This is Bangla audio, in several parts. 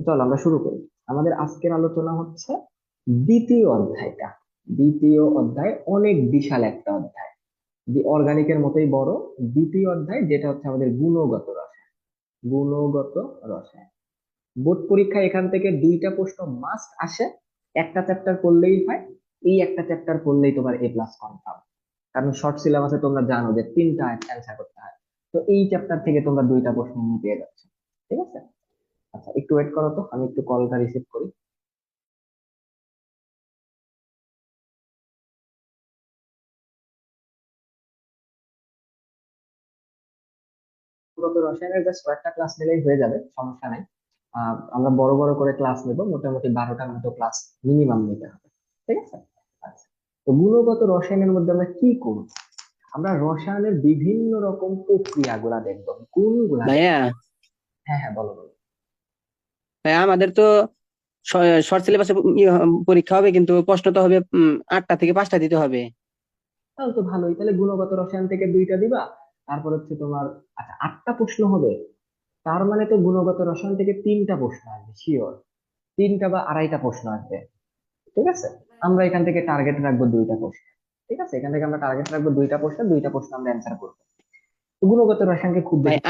চলো আমরা শুরু করি। আমাদের আজকের আলোচনা হচ্ছে দ্বিতীয় অধ্যায়টা। দ্বিতীয় অধ্যায় অনেক বিশাল একটা অধ্যায়, অর্গানিকের মতোই বড়। দ্বিতীয় অধ্যায় যেটা হচ্ছে আমাদের গুণগত রসায়ন। গুণগত রসায়ন বোর্ড পরীক্ষা এখান থেকে দুইটা প্রশ্ন মাস্ট আসে। একটা চ্যাপ্টার পড়লেই হয়, এই একটা চ্যাপ্টার পড়লেই তোমার এ প্লাস কনফার্ম। কারণ শর্ট সিলেবাসে তোমরা জানো যে তিনটা অ্যান্সার করতে হয়। তো এই চ্যাপ্টার থেকে তোমরা দুইটা প্রশ্ন নিয়ে পেয়ে যাচ্ছ। ঠিক আছে। আচ্ছা, একটু ওয়েট করো তো, আমি একটু কলটা রিসিভ করি। গত রসায়নের জাস্ট কয়েকটা ক্লাস নিলেই হয়ে যাবে, সমস্যা নাই। আমরা বড় বড় করে ক্লাস নেব, মোটামুটি 12টার মতো ক্লাস মিনিমাম নিতে হবে। ঠিক আছে। আচ্ছা, তো গুণগত রসায়নের মধ্যে আমরা কি করব? আমরা রসায়নের বিভিন্ন রকম প্রক্রিয়া গুলা দেখবো, গুণগুলা দেখবো। ভাইয়া হ্যাঁ হ্যাঁ, বলো বলো। ভাইয়া আমাদের তো শর্ট সিলেবাসে পরীক্ষা হবে, কিন্তু প্রশ্ন তো হবে 8টা থেকে 5টা দিতে হবে। তাহলে তো ভালোই, তাহলে গুণগত রসায়ন থেকে দুইটা দিবা। তারপর হচ্ছে তোমার, আচ্ছা 8টা প্রশ্ন হবে। তার মানে তো গুণগত রসায়ন থেকে তিনটা প্রশ্ন আসবে শিওর। তিনটা বা আড়াইটা প্রশ্ন আসবে। ঠিক আছে। আমরা এখান থেকে টার্গেট রাখবো দুইটা প্রশ্ন। ঠিক আছে, এখান থেকে আমরা টার্গেট রাখবো দুইটা প্রশ্ন, দুইটা প্রশ্ন আমরা অ্যান্সার করবো। তো গুণগত রসায়নকে খুব ভাই বেশি।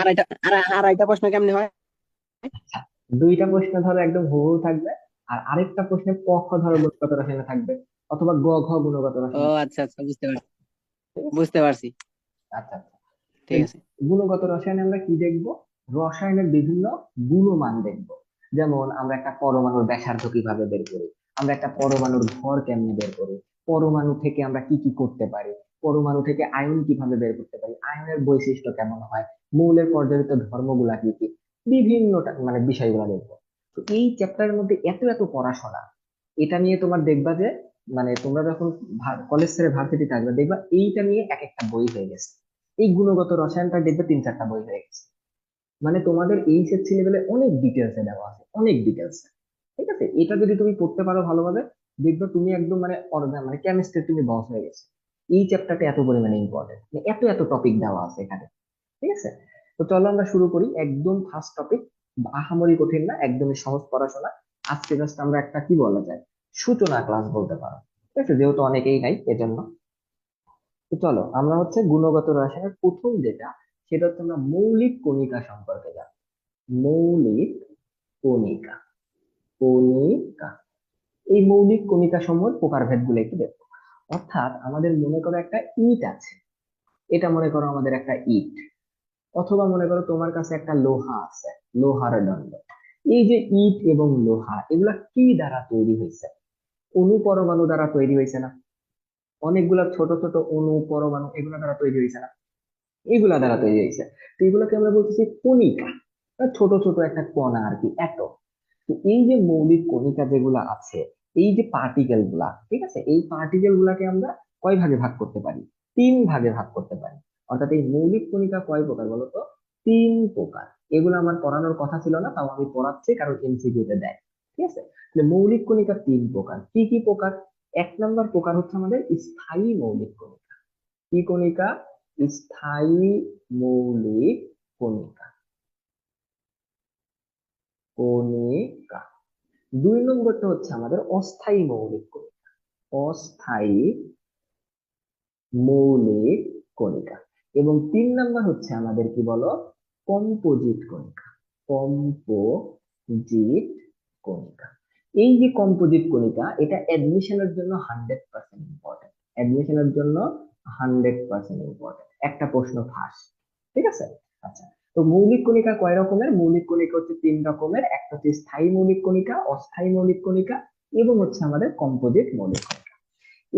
আড়াইটা প্রশ্ন কেমনে হয়? আচ্ছা, দুইটা প্রশ্ন ধরো একদম হুবহু থাকবে, আর আরেকটা প্রশ্নে ক খ ধরো গুণগত রসায়নে থাকবে, অথবা গ ঘ গুণগত ও রসায়নে। আচ্ছা আচ্ছা, বুঝতে পারছি। ঠিক আছে। বুঝতে পারছি। আচ্ছা আচ্ছা। তো ঠিক আছে। গুণগত রসায়নে আমরা কি দেখবো? রসায়নের বিভিন্ন গুণমান দেখবো। যেমন আমরা একটা পরমাণুর ব্যাসার্ধ কিভাবে বের করি, আমরা একটা পরমাণুর ভর কেমনে বের করি, পরমাণু থেকে আমরা কি কি করতে পারি, পরমাণু থেকে আয়ন কিভাবে বের করতে পারি, আয়নের বৈশিষ্ট্য কেমন হয়, মৌলের পর্যায়িত ধর্মগুলা কি কি, বিভিন্ন মানে বিষয়গুলো দেখবো। তো এই চ্যাপ্টারের মধ্যে এত এত পড়াশোনা, এটা নিয়ে তোমার দেখবা যে, মানে তোমরা যখন কলেজ ছেড়ে ভার্সিটিতে আসবে দেখবা এইটা নিয়ে এক একটা বই হয়ে গেছে। এই গুণগত রসায়নটা দেখবে 3-4টা বই হয়ে গেছে। মানে তোমাদের এই সেকশন লেভেলে অনেক ডিটেলসে দেওয়া আছে, অনেক ডিটেলস। ঠিক আছে, এটা যদি তুমি পড়তে পারো ভালোভাবে, দেখবে তুমি একদম মানে মানে কেমিস্ট্রি তুমি বস হয়ে গেছে। এই চ্যাপ্টারটা এত পরিমাণে ইম্পর্টেন্ট, এত এত টপিক দেওয়া আছে এখানে। ঠিক আছে। তো চলো আমরা শুরু করি, একদম ফার্স্ট টপিক। আহামরি কঠিন না, একদমই সহজ পড়াশোনা। আজকে জাস্ট আমরা একটা কি বলা যায়, সূচনা ক্লাস বলতে পারো। ঠিক আছে, যেহেতু অনেকেই নাই এজন্য। তো চলো আমরা হচ্ছে গুণগত রসায়নের প্রথম যেটা, সেটা হচ্ছে আমরা মৌলিক কণিকা সম্পর্কে জানি। মৌলিক কণিকা, কণিকা। এই মৌলিক কণিকা সমূহের প্রকারভেদ গুলো একটু দেখো। অর্থাৎ আমাদের মনে করো একটা ইট আছে, এটা মনে করো আমাদের একটা ইট। অথবা মনে করো তোমার কাছে একটা লোহা আছে, লোহার দণ্ড। এই যে ইট এবং লোহা, এগুলা কি দ্বারা তৈরি হয়েছে? অণু পরমাণু দ্বারা তৈরি হয়েছে না? অনেকগুলা ছোট ছোট অণু পরমাণু এগুলা দ্বারা তৈরি হয়েছে না? এগুলা দ্বারা তৈরি হয়েছে। তো এগুলোকে আমরা বলতেছি কণিকা, ছোট ছোট একটা কণা আর কি, এত। তো এই যে মৌলিক কণিকা যেগুলা আছে, এই যে পার্টিকেল গুলা, ঠিক আছে, এই পার্টিকেল গুলাকে আমরা কয় ভাগে ভাগ করতে পারি? তিন ভাগে ভাগ করতে পারি। অর্থাৎ এই মৌলিক কণিকা কয় প্রকার বলতো? তিন প্রকার। এগুলো আমার পড়ানোর কথা ছিল না, তাও আমি পড়াচ্ছি কারণ এমসিকিউ তে দেয়। ঠিক আছে। তাহলে মৌলিক কণিকা তিন প্রকার, কি কি প্রকার? এক নম্বর প্রকার হচ্ছে আমাদের স্থায়ী মৌলিক কণিকা। কি কণিকা? স্থায়ী মৌলিক কণিকা, কণিকা। দুই নম্বরটা হচ্ছে আমাদের অস্থায়ী মৌলিক কণিকা, অস্থায়ী মৌলিক কণিকা। এবং তিন নাম্বার হচ্ছে আমাদের কি বলো, কম্পোজিট কণিকা, কম্পোজিট কণিকা। এই যে কম্পোজিট কণিকা, এটা অ্যাডমিশনের জন্য 100% ইম্পর্টেন্ট। অ্যাডমিশনের জন্য 100% ইম্পর্টেন্ট, একটা প্রশ্ন ফাঁস। ঠিক আছে। আচ্ছা, তো মৌলিক কণিকা কয় রকমের? মৌলিক কণিকা হচ্ছে তিন রকমের, একটা হচ্ছে স্থায়ী মৌলিক কণিকা, অস্থায়ী মৌলিক কণিকা, এবং হচ্ছে আমাদের কম্পোজিট মৌলিক কণিকা।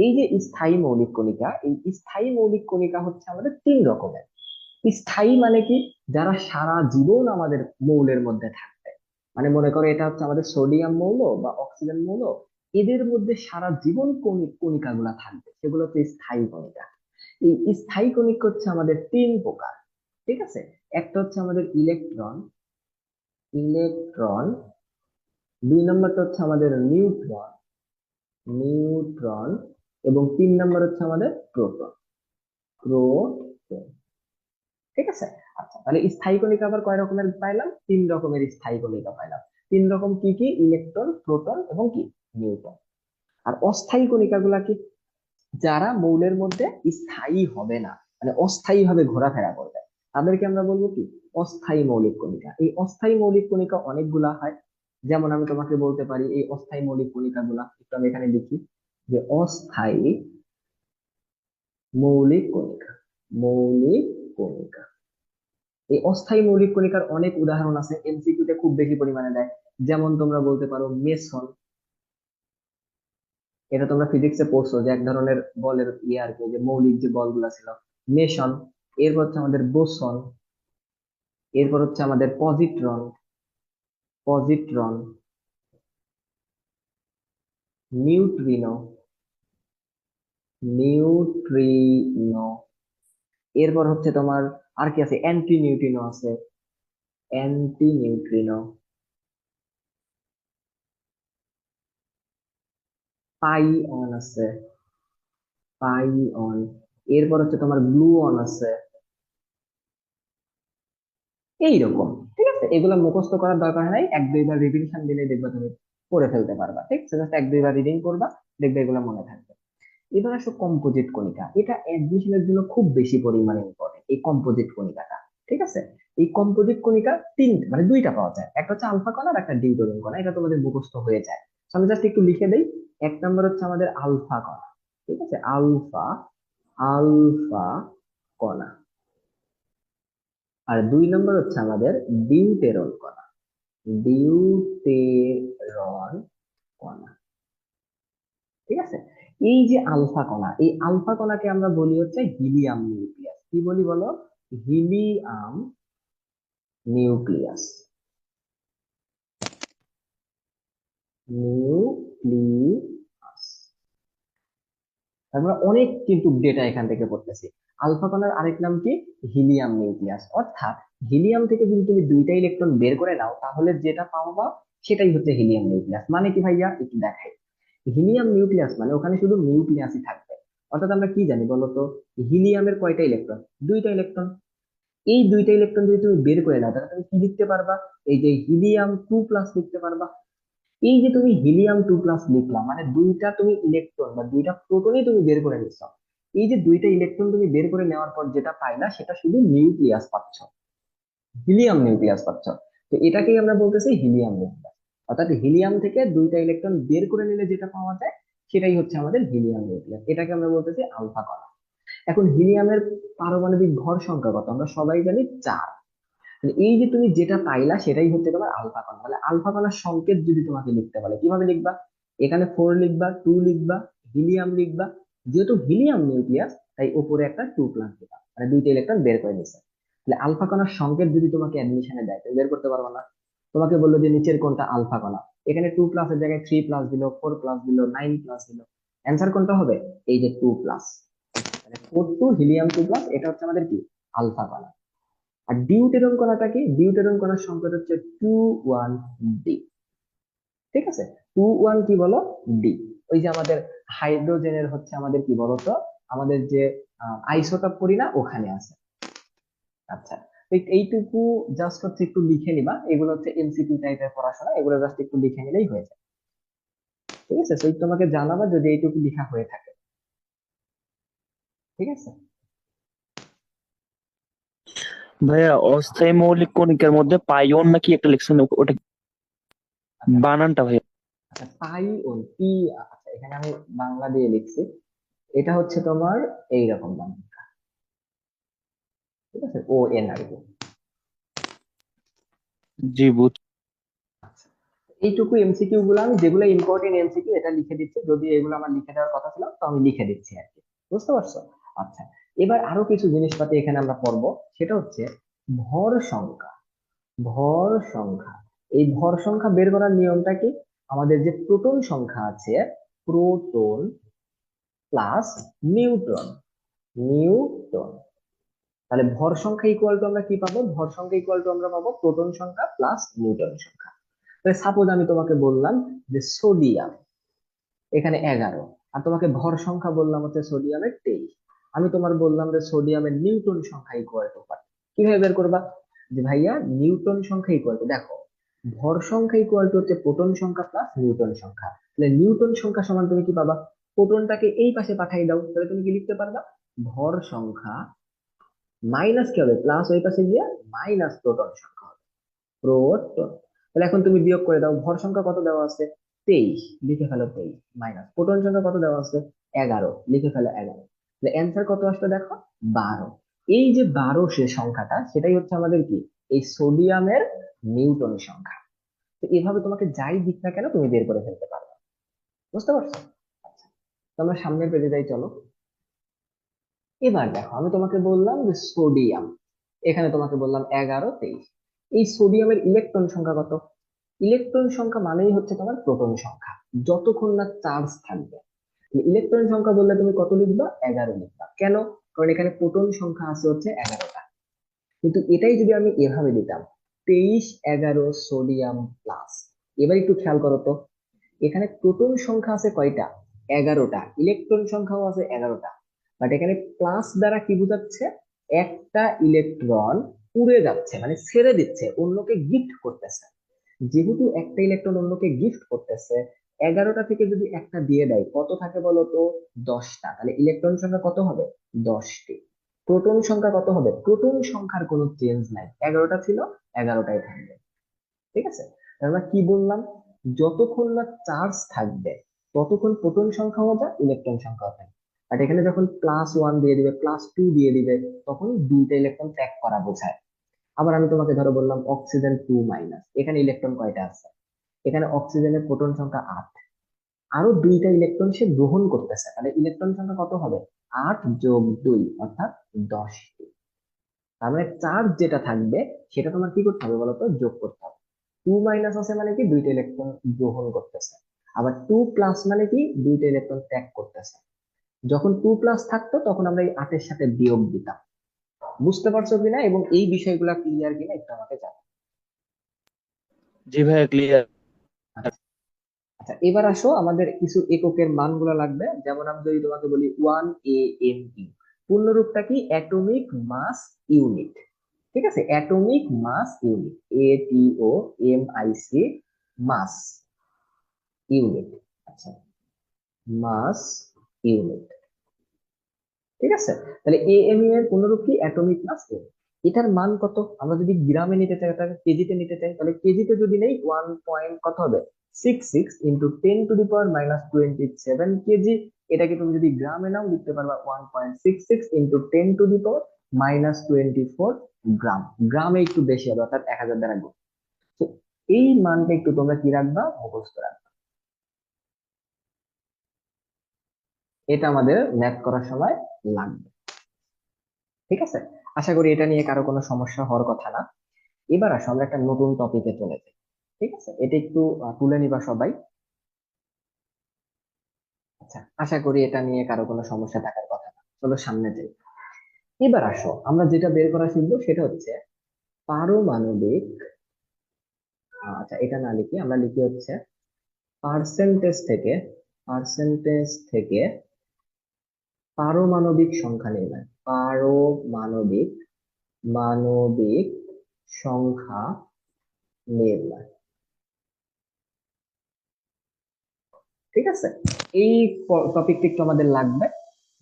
এই যে স্থায়ী মৌলিক কণিকা, এই স্থায়ী মৌলিক কণিকা হচ্ছে আমাদের তিন রকমের। স্থায়ী মানে কি? যারা সারা জীবন আমাদের মৌলের মধ্যে থাকবে। মানে মনে করো এটা হচ্ছে আমাদের সোডিয়াম মৌল বা অক্সিজেন মৌল, এদের মধ্যে সারা জীবন কণিকা গুলা থাকবে, সেগুলো হচ্ছে স্থায়ী কণিকা। এই স্থায়ী কণিকা হচ্ছে আমাদের তিন প্রকার। ঠিক আছে। একটা হচ্ছে আমাদের ইলেকট্রন, ইলেকট্রন। দুই নম্বরটা হচ্ছে আমাদের নিউট্রন, নিউট্রন। এবং তিন নম্বর হচ্ছে আমাদের প্রোটন, প্রোটন। ঠিক আছে। আচ্ছা, তাহলে স্থায়ী কণিকা আবার কয় রকমের পাইলাম? তিন রকমের স্থায়ী কণিকা পাইলাম। তিন রকম কি কি? ইলেকট্রন, প্রোটন এবং কি নিউট্রন। আর অস্থায়ী কণিকাগুলা কি? যারা মৌলের মধ্যে স্থায়ী হবে না, মানে অস্থায়ী ভাবে ঘোরাফেরা করবে, তাদেরকে আমরা বলবো কি? অস্থায়ী মৌলিক কণিকা। এই অস্থায়ী মৌলিক কণিকা অনেকগুলা হয়। যেমন আমি তোমাকে বলতে পারি এই অস্থায়ী মৌলিক কণিকা গুলা একটু আমি এখানে লিখি, যে অস্থায়ী মৌলিক কণিকা। মৌলিক কণিকা, এই অস্থায়ী মৌলিক কণিকার অনেক উদাহরণ আছে, এমসিকিউ তে খুব বেশি পরিমাণে দেয়। যেমন তোমরা বলতে পারো মেসন, এটা তোমরা ফিজিক্সে পড়ছো যে এক ধরনের বলের ইয়ে আর কি, যে মৌলিক যে বলগুলা ছিল, মেসন। এরপর হচ্ছে আমাদের বোসন, এরপর হচ্ছে আমাদের পজিট্রন, পজিট্রন, নিউট্রিনো, নিউট্রিনো। এরপর হচ্ছে তোমার আর কি আছে, অ্যান্টি নিউট্রিনো আছে, অ্যান্টি নিউট্রিনো। পাইওন আছে, পাইওন। এরপর হচ্ছে তোমার গ্লুঅন আছে। এইরকম, ঠিক আছে? এগুলো মুখস্থ করার দরকার নাই, এক দুইবার রিভিশন দিলে দেখবে তুমি পড়ে ফেলতে পারবা। ঠিক আছে, জাস্ট এক দুইবার রিডিং করবা, দেখবে এগুলো মনে থাকবে। এবার আসো কম্পোজিট কণিকা, এটা অ্যাডমিশনের জন্য খুব বেশি পরিমাণে ইম্পর্টেন্ট, এই কম্পোজিট কণিকাটা। ঠিক আছে, এই কম্পোজিট কণিকা মানে দুইটা পাওয়া যায়, একটা হচ্ছে আলফা কণা আর একটা ডিউটেরিয়াম কণা, এটা তোমাদের মুখস্থ হয়ে যায়। তো আমি জাস্ট একটু লিখে দেই। এক নম্বর হচ্ছে আমাদের আলফা কণা, ঠিক আছে, আলফা, আলফা কণা। আর দুই নম্বর হচ্ছে আমাদের ডিউটেরন কণা, ডিউটেরন কণা। ঠিক আছে, এই যে আলফা কণা, এই আলফা কণাকে আমরা বলি হচ্ছে হিলিয়াম নিউক্লিয়াস। কি বলি বলো? Helium nucleus, nucleus. আমরা অনেক কিন্তু ডেটা এখান থেকে পড়তেছি। আলফা কণার আরেক নাম কি? Helium nucleus. অর্থাৎ হিলিয়াম থেকে যদি তুমি দুইটা ইলেকট্রন বের করে নাও, তাহলে যেটা পাওয়া সেটাই হচ্ছে হিলিয়াম নিউক্লিয়াস। মানে কি ভাইয়া, একটু দেখাই। হিলিয়াম নিউক্লিয়াস মানে ওখানে শুধু নিউক্লিয়াসই থাকবে। অর্থাৎ আমরা কি জানি বলতো, হিলিয়ামের কয়টা ইলেকট্রন? দুইটা ইলেকট্রন। এই দুইটা ইলেকট্রন যদি তুমি বের করে নাও, তাহলে তুমি কি লিখতে পারবা? এই যে হিলিয়াম 2+ লিখতে পারবা। এই যে তুমি হিলিয়াম 2+ লিখলা, মানে দুইটা তুমি ইলেকট্রন বা দুইটা প্রোটনই তুমি বের করে নিচ্ছ। এই যে দুইটা ইলেকট্রন তুমি বের করে নেওয়ার পর যেটা পাইলা, সেটা শুধু নিউক্লিয়াস পাচ্ছ, হিলিয়াম নিউক্লিয়াস পাচ্ছ। তো এটাকেই আমরা বলতেছি হিলিয়াম নিউক্লিয়াস। অর্থাৎ হিলিয়াম থেকে দুইটা ইলেকট্রন বের করে নিলে যেটা পাওয়া যায়, সেটাই হচ্ছে আমাদের হিলিয়াম নিউক্লিয়াস। এটাকে আমরা বলতেছি আলফা কণা। এখন হিলিয়ামের পারমাণবিক ভর সংখ্যা কত? আমরা সবাই জানি 4। তাহলে এই যে তুমি যেটা পাইলা, সেটাই হচ্ছে তোমার আলফা কণা। তাহলে আলফা কণার সংকেত যদি তোমাকে লিখতে বলে, কিভাবে লিখবা? এখানে 4 লিখবা, 2 লিখবা, হিলিয়াম লিখবা। যেহেতু হিলিয়াম নিউক্লিয়াস, তাই উপরে একটা 2+ দিবা, মানে দুইটা ইলেকট্রন বের করে নিছে। তাহলে আলফা কণার সংকেত যদি তোমাকে অ্যাডমিশনে দেয়, তুমি বের করতে পারবে না। তোমাকে বললো যে নিচের কোনটা আলফা কণা, এখানে 2+ এর জায়গায় 3+ দিল, 4+ দিল, 9+ দিল, অ্যান্সার কোনটা হবে? এই যে 2+। মানে 4 2 হিলিয়াম 2+, এটা হচ্ছে আমাদের কি? আলফা কণা। আর ডিউটেরন কণাটা কি? ডিউটেরন কণার সংকেত হচ্ছে 2 1 ডি। ঠিক আছে, 2 1 কি বলো? ডি। ওই যে আমাদের হাইড্রোজেনের হচ্ছে আমাদের কি বলতো, আমাদের যে আইসোটোপ করি না, ওখানে আছে। আচ্ছা, তো এইটুকু জাস্ট হচ্ছে একটু লিখে নিবা, এগুলো হচ্ছে এমসিকিউ টাইপের পড়াশোনা, এগুলো জাস্ট একটু লিখে নিলেই হয়ে যায়। ঠিক আছে, তো তোমাকে জানাবা যদি এইটুকু লেখা হয়ে থাকে। ঠিক আছে। ভাইয়া, অস্থায়ী মৌলিক কণিকার মধ্যে পাইওন নাকি একটা লিখছেন, ওটা আচ্ছা, বানানটা ভাইয়া? আচ্ছা, পাইওন, পি। আচ্ছা, এখানে আমি বাংলা দিয়ে লিখছি, এটা হচ্ছে তোমার এইরকম বানান। ঠিক আছে, ON আর কি। জি, বুঝ। আচ্ছা, এইটুকু এমসিকিউ গুলো আমি, যেগুলো ইম্পর্টেন্ট এমসিকিউ, এটা লিখে দিচ্ছি। যদি এগুলো আমার লিখে দেওয়ার কথা ছিল, তো আমি লিখে দিচ্ছি আর কি। বুঝতে পারছো? আচ্ছা, এবার আরো কিছু জিনিসপাতি এখানে আমরা পড়বো, সেটা হচ্ছে ভর সংখ্যা। ভর সংখ্যা, এই ভর সংখ্যা বের করার নিয়মটা কি? আমাদের যে প্রোটন সংখ্যা আছে, প্রোটন প্লাস নিউট্রন, নিউট্রন। তাহলে ভর সংখ্যা ইকুয়াল টু আমরা কি পাবো? ভর সংখ্যা ইকুয়াল টু আমরা পাবো প্রোটন সংখ্যা প্লাস নিউট্রন সংখ্যা। তাহলে সাপোজ আমি তোমাকে বললাম যে সোডিয়াম এখানে 11, আর তোমাকে ভর সংখ্যা বললাম হচ্ছে সোডিয়ামের 23। আমি তোমার বললাম যে সোডিয়ামের নিউটন সংখ্যা ইকুয়াল টু কত? কিভাবে বের করবা? যে ভাইয়া নিউটন সংখ্যা ইকুয়াল টু, দেখো ভর সংখ্যা ইকুয়াল টু হচ্ছে প্রোটন সংখ্যা প্লাস নিউটন সংখ্যা। তাহলে নিউটন সংখ্যা সমান তুমি কি পাবা, প্রোটনটাকে এই পাশে পাঠাই দাও, তাহলে তুমি কি লিখতে পারবা, ভর সংখ্যা মাইনাস কি হবে, প্লাস ওই পাশে গিয়ে মাইনাস প্রোটন সংখ্যা হবে, প্রোটন। তাহলে এখন তুমি বিয়োগ করে দাও, ভর সংখ্যা কত দেওয়া আছে, 23, লিখে ফেলো 23, মাইনাস প্রোটন সংখ্যা কত দেওয়া আছে, 11, লিখে ফেলো 11। তাহলে অ্যান্সার কত আসলো দেখো, 12। এই যে 12 সে সংখ্যাটা, সেটাই হচ্ছে আমাদের কি, এই সোডিয়ামের নিউটন সংখ্যা। তো এভাবে তোমাকে যাই দিক না কেন তুমি বের করে ফেলতে পারবে, বুঝতে পারছো? আচ্ছা, তো আমরা সামনের পেজে যাই, চলো। এবার দেখো, আমি তোমাকে বললাম যে সোডিয়াম, এখানে তোমাকে বললাম 11, 23। এই সোডিয়ামের ইলেকট্রন সংখ্যা কত, ইলেকট্রন সংখ্যা মানেই হচ্ছে তোমার প্রোটন সংখ্যা, যতক্ষণ না চার্জ থাকবে। ইলেকট্রন সংখ্যা বললে তুমি কত লিখবা, 11 লিখবা। কেন, কারণ এখানে প্রোটন সংখ্যা আছে হচ্ছে 11টা। কিন্তু এটাই যদি আমি এভাবে দিতাম, 23, 11 সোডিয়াম প্লাস, এবার একটু খেয়াল করো তো, এখানে প্রোটন সংখ্যা আছে কয়টা, 11টা, ইলেকট্রন সংখ্যাও আছে 11টা। বাট এখানে প্লাস দ্বারা কি বোঝাচ্ছে, একটা ইলেকট্রন উড়ে যাচ্ছে, মানে ছেড়ে দিচ্ছে, অন্যকে গিফট করতেছে। যেহেতু একটা ইলেকট্রন অন্যকে গিফট করতেছে, 11টা থেকে যদি একটা দিয়ে দেয় কত থাকে বলতো, 10টা। তাহলে ইলেকট্রন সংখ্যা কত হবে, 10টি। প্রোটন সংখ্যা কত হবে, প্রোটন সংখ্যার কোনো চেঞ্জ নাই, 11টা ছিল, 11টাই থাকবে। ঠিক আছে, তাহলে আমরা কি বললাম, যতক্ষণ না চার্জ থাকবে ততক্ষণ প্রোটন সংখ্যা হবে, ইলেকট্রন সংখ্যা থাকবে। আর এখানে যখন +1 দিয়ে দিবে, +2 দিয়ে দিবে, তখন দুইটা ইলেকট্রন ত্যাগ করা বোঝায়। আবার আমি তোমাকে ধরো বললাম অক্সিজেন 2-, এখানে ইলেকট্রন কয়টা আছে, এখানে অক্সিজেনের প্রোটন সংখ্যা 8, আরো দুইটা ইলেকট্রন সে গ্রহণ করতেছে, তাহলে ইলেকট্রন সংখ্যা কত হবে, 8 যোগ 2 অর্থাৎ 10টি। তার মানে চার্জ যেটা থাকবে সেটা তোমার কি করতে হবে বলতো, যোগ করতে হবে। 2- আছে মানে কি, দুইটা ইলেকট্রন গ্রহণ করতেছে। আবার 2+ মানে কি, দুইটা ইলেকট্রন ত্যাগ করতেছে। যখন 2+ থাকতো তখন আমরা এই 8-এর সাথে বিয়োগ দিতাম। বুঝতে পারছো কিনা এবং এই বিষয়গুলো ক্লিয়ার কিনা একটু আমাকে জানাও। জি ভাইয়া, ক্লিয়ার। আচ্ছা, আচ্ছা, এবার আসো, আমাদের কিছু এককের মানগুলো লাগবে। যেমন আমি যদি তোমাকে বলি 1 AME, পূর্ণরূপটা কি, অ্যাটমিক মাস ইউনিট। ঠিক আছে, atomic mass unit, ATOMIC, mass unit. আচ্ছা, মাস ইউনিট। ঠিক আছে, তাহলে এএমইউ এর পূর্ণরূপ কি, অ্যাটমিক মাস ইউনিট। এটার মান কত, আমরা যদি গ্রামে নিতে চাই, তাহলে কেজিতে নিতে চাই, তাহলে কেজিতে যদি নেই 1.66 × 10⁻⁻27 কেজি। এটাকে তুমি যদি গ্রামে নাও লিখতে পারবা 1.66 × 10⁻⁻24 গ্রাম। গ্রামে একটু বেশি হবে, অর্থাৎ 1000 দ্বারা গুণ। তো এই মানটা একটু তোমরা কি রাখবা, মুখস্থ রাখবা। এটা আমাদের ম্যাথ করার সময় লাগবে। ঠিক আছে, আশা করি এটা নিয়ে কারো কোনো সমস্যা হওয়ার কথা না। এবার আসো আমরা একটা নতুন টপিকে চলে যাই। ঠিক আছে, এটা একটু তুলে নিবা সবাই। আচ্ছা, আশা করি এটা নিয়ে কারো কোনো সমস্যা থাকার কথা না, চলো সামনে যাই। এবার আসো, আমরা যেটা বের করা শিখবো সেটা হচ্ছে পারমাণবিক, আচ্ছা এটা না লিখি, আমরা লিখি হচ্ছে পার্সেন্টেজ থেকে, পার্সেন্টেজ থেকে পারমাণবিক সংখ্যা নির্ণয়, পারমাণবিক, মানবিক সংখ্যা নির্ণয়। ঠিক আছে, এই টপিকটা একটু আমাদের লাগবে।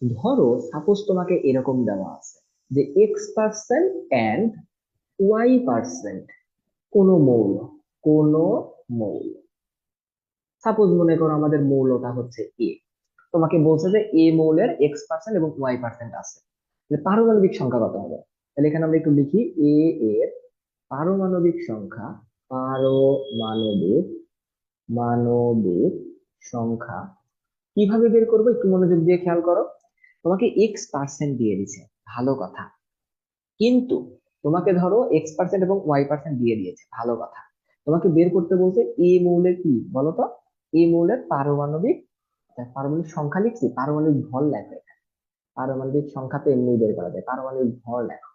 ধরো সাপোজ তোমাকে এরকম দেওয়া আছে যে X% অ্যান্ড Y% কোন মৌল, কোন মৌল, সাপোজ মনে করো আমাদের মৌলটা হচ্ছে এ, তোমাকে বলছে যে এ মৌলের X% এবং Y% আছে, তাহলে পারমাণবিক সংখ্যা কত হবে। তাহলে এখানে আমরা একটু লিখি, এ এর পারমাণবিক সংখ্যা, পারমাণবিক, মানবিক সংখ্যা কিভাবে বের করবো একটু মনোযোগ দিয়ে খেয়াল করো। তোমাকে X% দিয়ে দিছে, ভালো কথা, কিন্তু তোমাকে ধরো X% এবং Y% দিয়ে দিয়েছে, ভালো কথা, তোমাকে বের করতে বলছে এ মৌলের কি বলতো, এ মৌলের পারমাণবিক, পারমাণবিক সংখ্যা লিখছি, পারমাণবিক ভর লেখো এখানে। পারমাণবিক সংখ্যা তো এমনি বের করা যায়, পারমাণবিক ভর লেখো,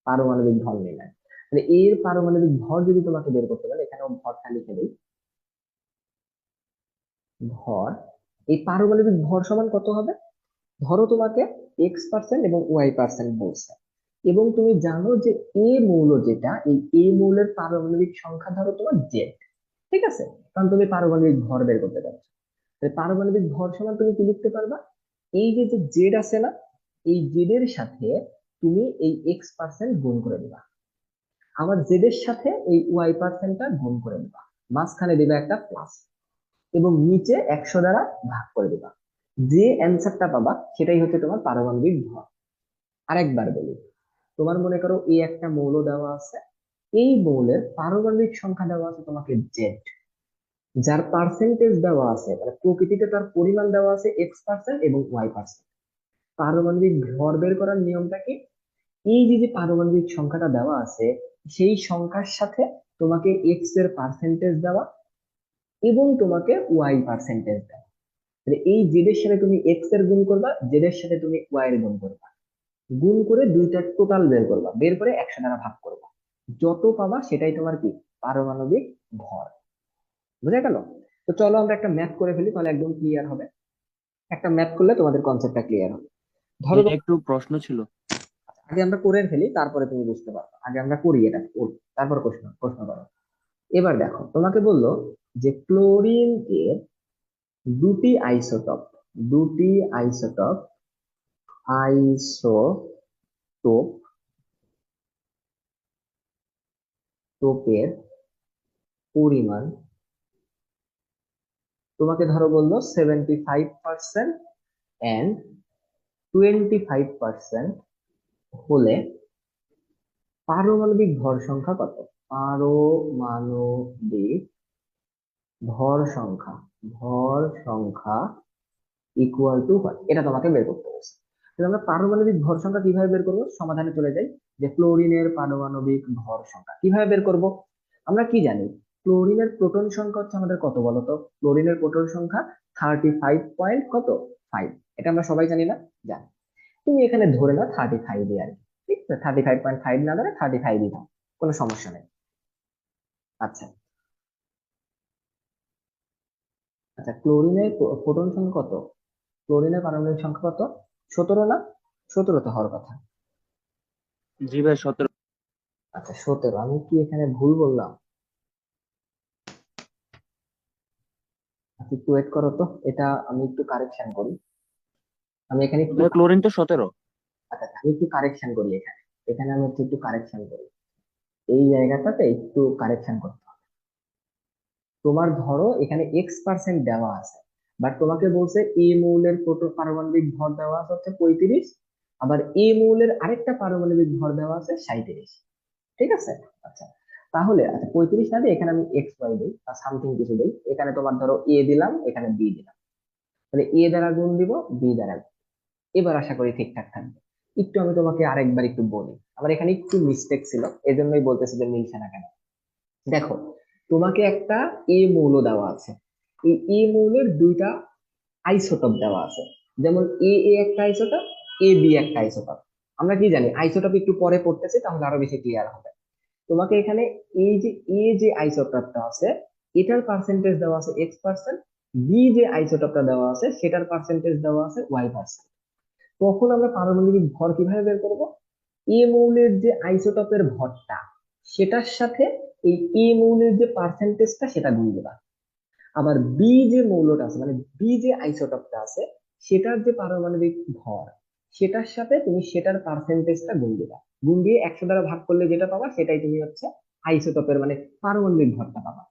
পারমাণবিক ভর নির্ণয়। মানে এর পারমাণবিক ভর যদি তোমাকে বের করতে বলে, এখানেও ভরটা লিখে দিই, ভর। এই পারমাণবিক ভর সমান কত হবে, ধরো তোমাকে X% এবং Y% বলছে, এবং তুমি জানো যে এ মৌল যেটা, এই এ মৌলের পারমাণবিক সংখ্যা ধরো তোমার জেড, ঠিক আছে? কারণ তুমি পারমাণবিক ভর বের করতে চাচ্ছ। তাহলে পারমাণবিক ভর সমান তুমি কি লিখতে পারবা? এই যে যে জেড আছে না, এই জেড এর সাথে তুমি এই x% গুণ করে দিবা, আবার জেড এর সাথে এই y%টা গুণ করে দিবা, মাঝখানে দিবা একটা প্লাস, এবং নিচে 100 দ্বারা ভাগ করে দিবা। যে অ্যান্সারটা পাবা সেটাই হচ্ছে তোমার পারমাণবিক ভর। আরেকবার বলি, তোমার মনে করো এই একটা মৌল দেওয়া আছে, এই মৌলের পারমাণবিক সংখ্যা দেওয়া আছে তোমাকে জেড, যার পার্সেন্টেজ দেওয়া আছে, মানে প্রকৃতিতে তার পরিমাণ দেওয়া আছে x% এবং y%। পারমাণবিক ভর বের করার নিয়মটা কি? এই যে যে পারমাণবিক সংখ্যাটা দেওয়া আছে, সেই সংখ্যার সাথে তোমাকে এক্স এর পার্সেন্টেজ দেওয়া এবং তোমাকে ওয়াই পার্সেন্টেজ দেওয়া। তাহলে এই জেড এর সাথে তুমি এক্স এর গুণ করবা, জেড এর সাথে তুমি ওয়াই এর গুণ করবা, গুণ করে দুইটার টোটাল বের করবা, বের করে 100 দ্বারা ভাগ করবা। যত পাবা সেটাই তোমার কি? পারমাণবিক ভর। বুঝা গেল? তো চলো আমরা একটা ম্যাথ করে ফেলি, তাহলে একদম ক্লিয়ার হবে। একটা ম্যাথ করলে তোমাদের কনসেপ্টটা ক্লিয়ার হবে। ধরো ভাইয়া একটু প্রশ্ন ছিল। আগে আমরা করে ফেলি, তারপরে তুমি বুঝতে পারবে। আগে আমরা করি এটা করি, তারপর প্রশ্ন প্রশ্ন করো। এবার দেখো, তোমাকে বললো যে ক্লোরিন এর দুটি আইসোটপ, দুটি আইসোটপ, আইসোটোপ, টোপের পরিমাণ তোমাকে ধরো বললো 75% অ্যান্ড 25% হলে পারমাণবিক ভর সংখ্যা কত? পারমাণবিক ভর সংখ্যা, ভর সংখ্যা ইকুয়াল টু হোয়াট, এটা তোমাকে বের করতে বলছে। তাহলে আমরা পারমাণবিক ভর সংখ্যা কিভাবে বের করবো? সমাধানে চলে যাই। যে ক্লোরিনের পারমাণবিক ভর সংখ্যা কিভাবে বের করব? আমরা কি জানি? ক্লোরিনের প্রোটন সংখ্যা হচ্ছে আমাদের কত বলতো? ক্লোরিনের প্রোটন সংখ্যা 35 পয়েন্ট কত, 5। এটা আমরা সবাই জানি না? জানি। তুমি এখানে ধরে নাও 35 আর কি, ঠিক আছে? 35.5 না ধরে 35 দাও, কোনো সমস্যা নেই। আচ্ছা, আচ্ছা, ক্লোরিনের প্রোটন সংখ্যা কত? ক্লোরিনের পারমাণবিক সংখ্যা কত? 17 না? 17 তো হওয়ার কথা। জি ভাই 17। আচ্ছা, 17। আমি কি এখানে ভুল বললাম? আচ্ছা, একটু ওয়েট করো তো, এটা আমি একটু কারেকশন করি। আমি এখানে একটু ভাই ক্লোরিন তো 17। আচ্ছা আচ্ছা, আমি একটু কারেকশন করি এখানে। এখানে আমি একটু একটু কারেকশন করি, এই জায়গাটাতে একটু কারেকশন করতে হবে। তোমার ধরো এখানে x% দেওয়া আছে, বাট তোমাকে বলছে এ মৌলের পারমাণবিক ভর দেওয়া আছে হচ্ছে 35, আবার এ মৌলের আরেকটা পারমাণবিক ভর দেওয়া আছে 37, ঠিক আছে? আচ্ছা, তাহলে আচ্ছা 35 না দিয়ে এখানে আমি এক্স ওয়াই দিই বা সামথিং কিছু দিই। এখানে তোমার ধরো এ দিলাম, এখানে বি দিলাম। তাহলে এ দ্বারা গুণ দিব, বি দ্বারা গুণ। এবার আশা করি ঠিকঠাক থাকবে। একটু আমি তোমাকে আরেকবার একটু বলি, আমার এখানে একটু মিস্টেক ছিল, এজন্যই বলতেছি যে মিলছে না কেন। দেখো, তোমাকে একটা এ মৌল দেওয়া আছে, এই এ মৌলের দুইটা আইসোটপ দেওয়া আছে। যেমন এ এ একটা আইসোটপ, এ বি একটা আইসোটপ। আমরা কি জানি? আইসোটপ একটু পরে পড়তেছি, তাহলে আরো বেশি ক্লিয়ার হবে। তোমাকে এখানে এই যে এ যে আইসোটপটা আছে, এটার পার্সেন্টেজ দেওয়া আছে x%, বি যে আইসোটপটা দেওয়া আছে সেটার পার্সেন্টেজ দেওয়া আছে y%। তখন আমরা পারমাণবিক ভর কিভাবে বের করব? এ মৌলের যে আইসোটপের ভরটা, সেটার সাথে এই এ মৌলের যে পার্সেন্টেজটা সেটা গুণ দিবা। আবার বি যে মৌলটা আছে, মানে বি যে আইসোটপটা আছে, সেটার যে পারমাণবিক ভর, সেটার সাথে তুমি সেটার পার্সেন্টেজটা গুণ দিবা। গুণ দিয়ে 100 দ্বারা ভাগ করলে যেটা পাবা সেটাই তুমি হচ্ছে আইসোটপের মানে পারমাণবিক ভরটা পাবা।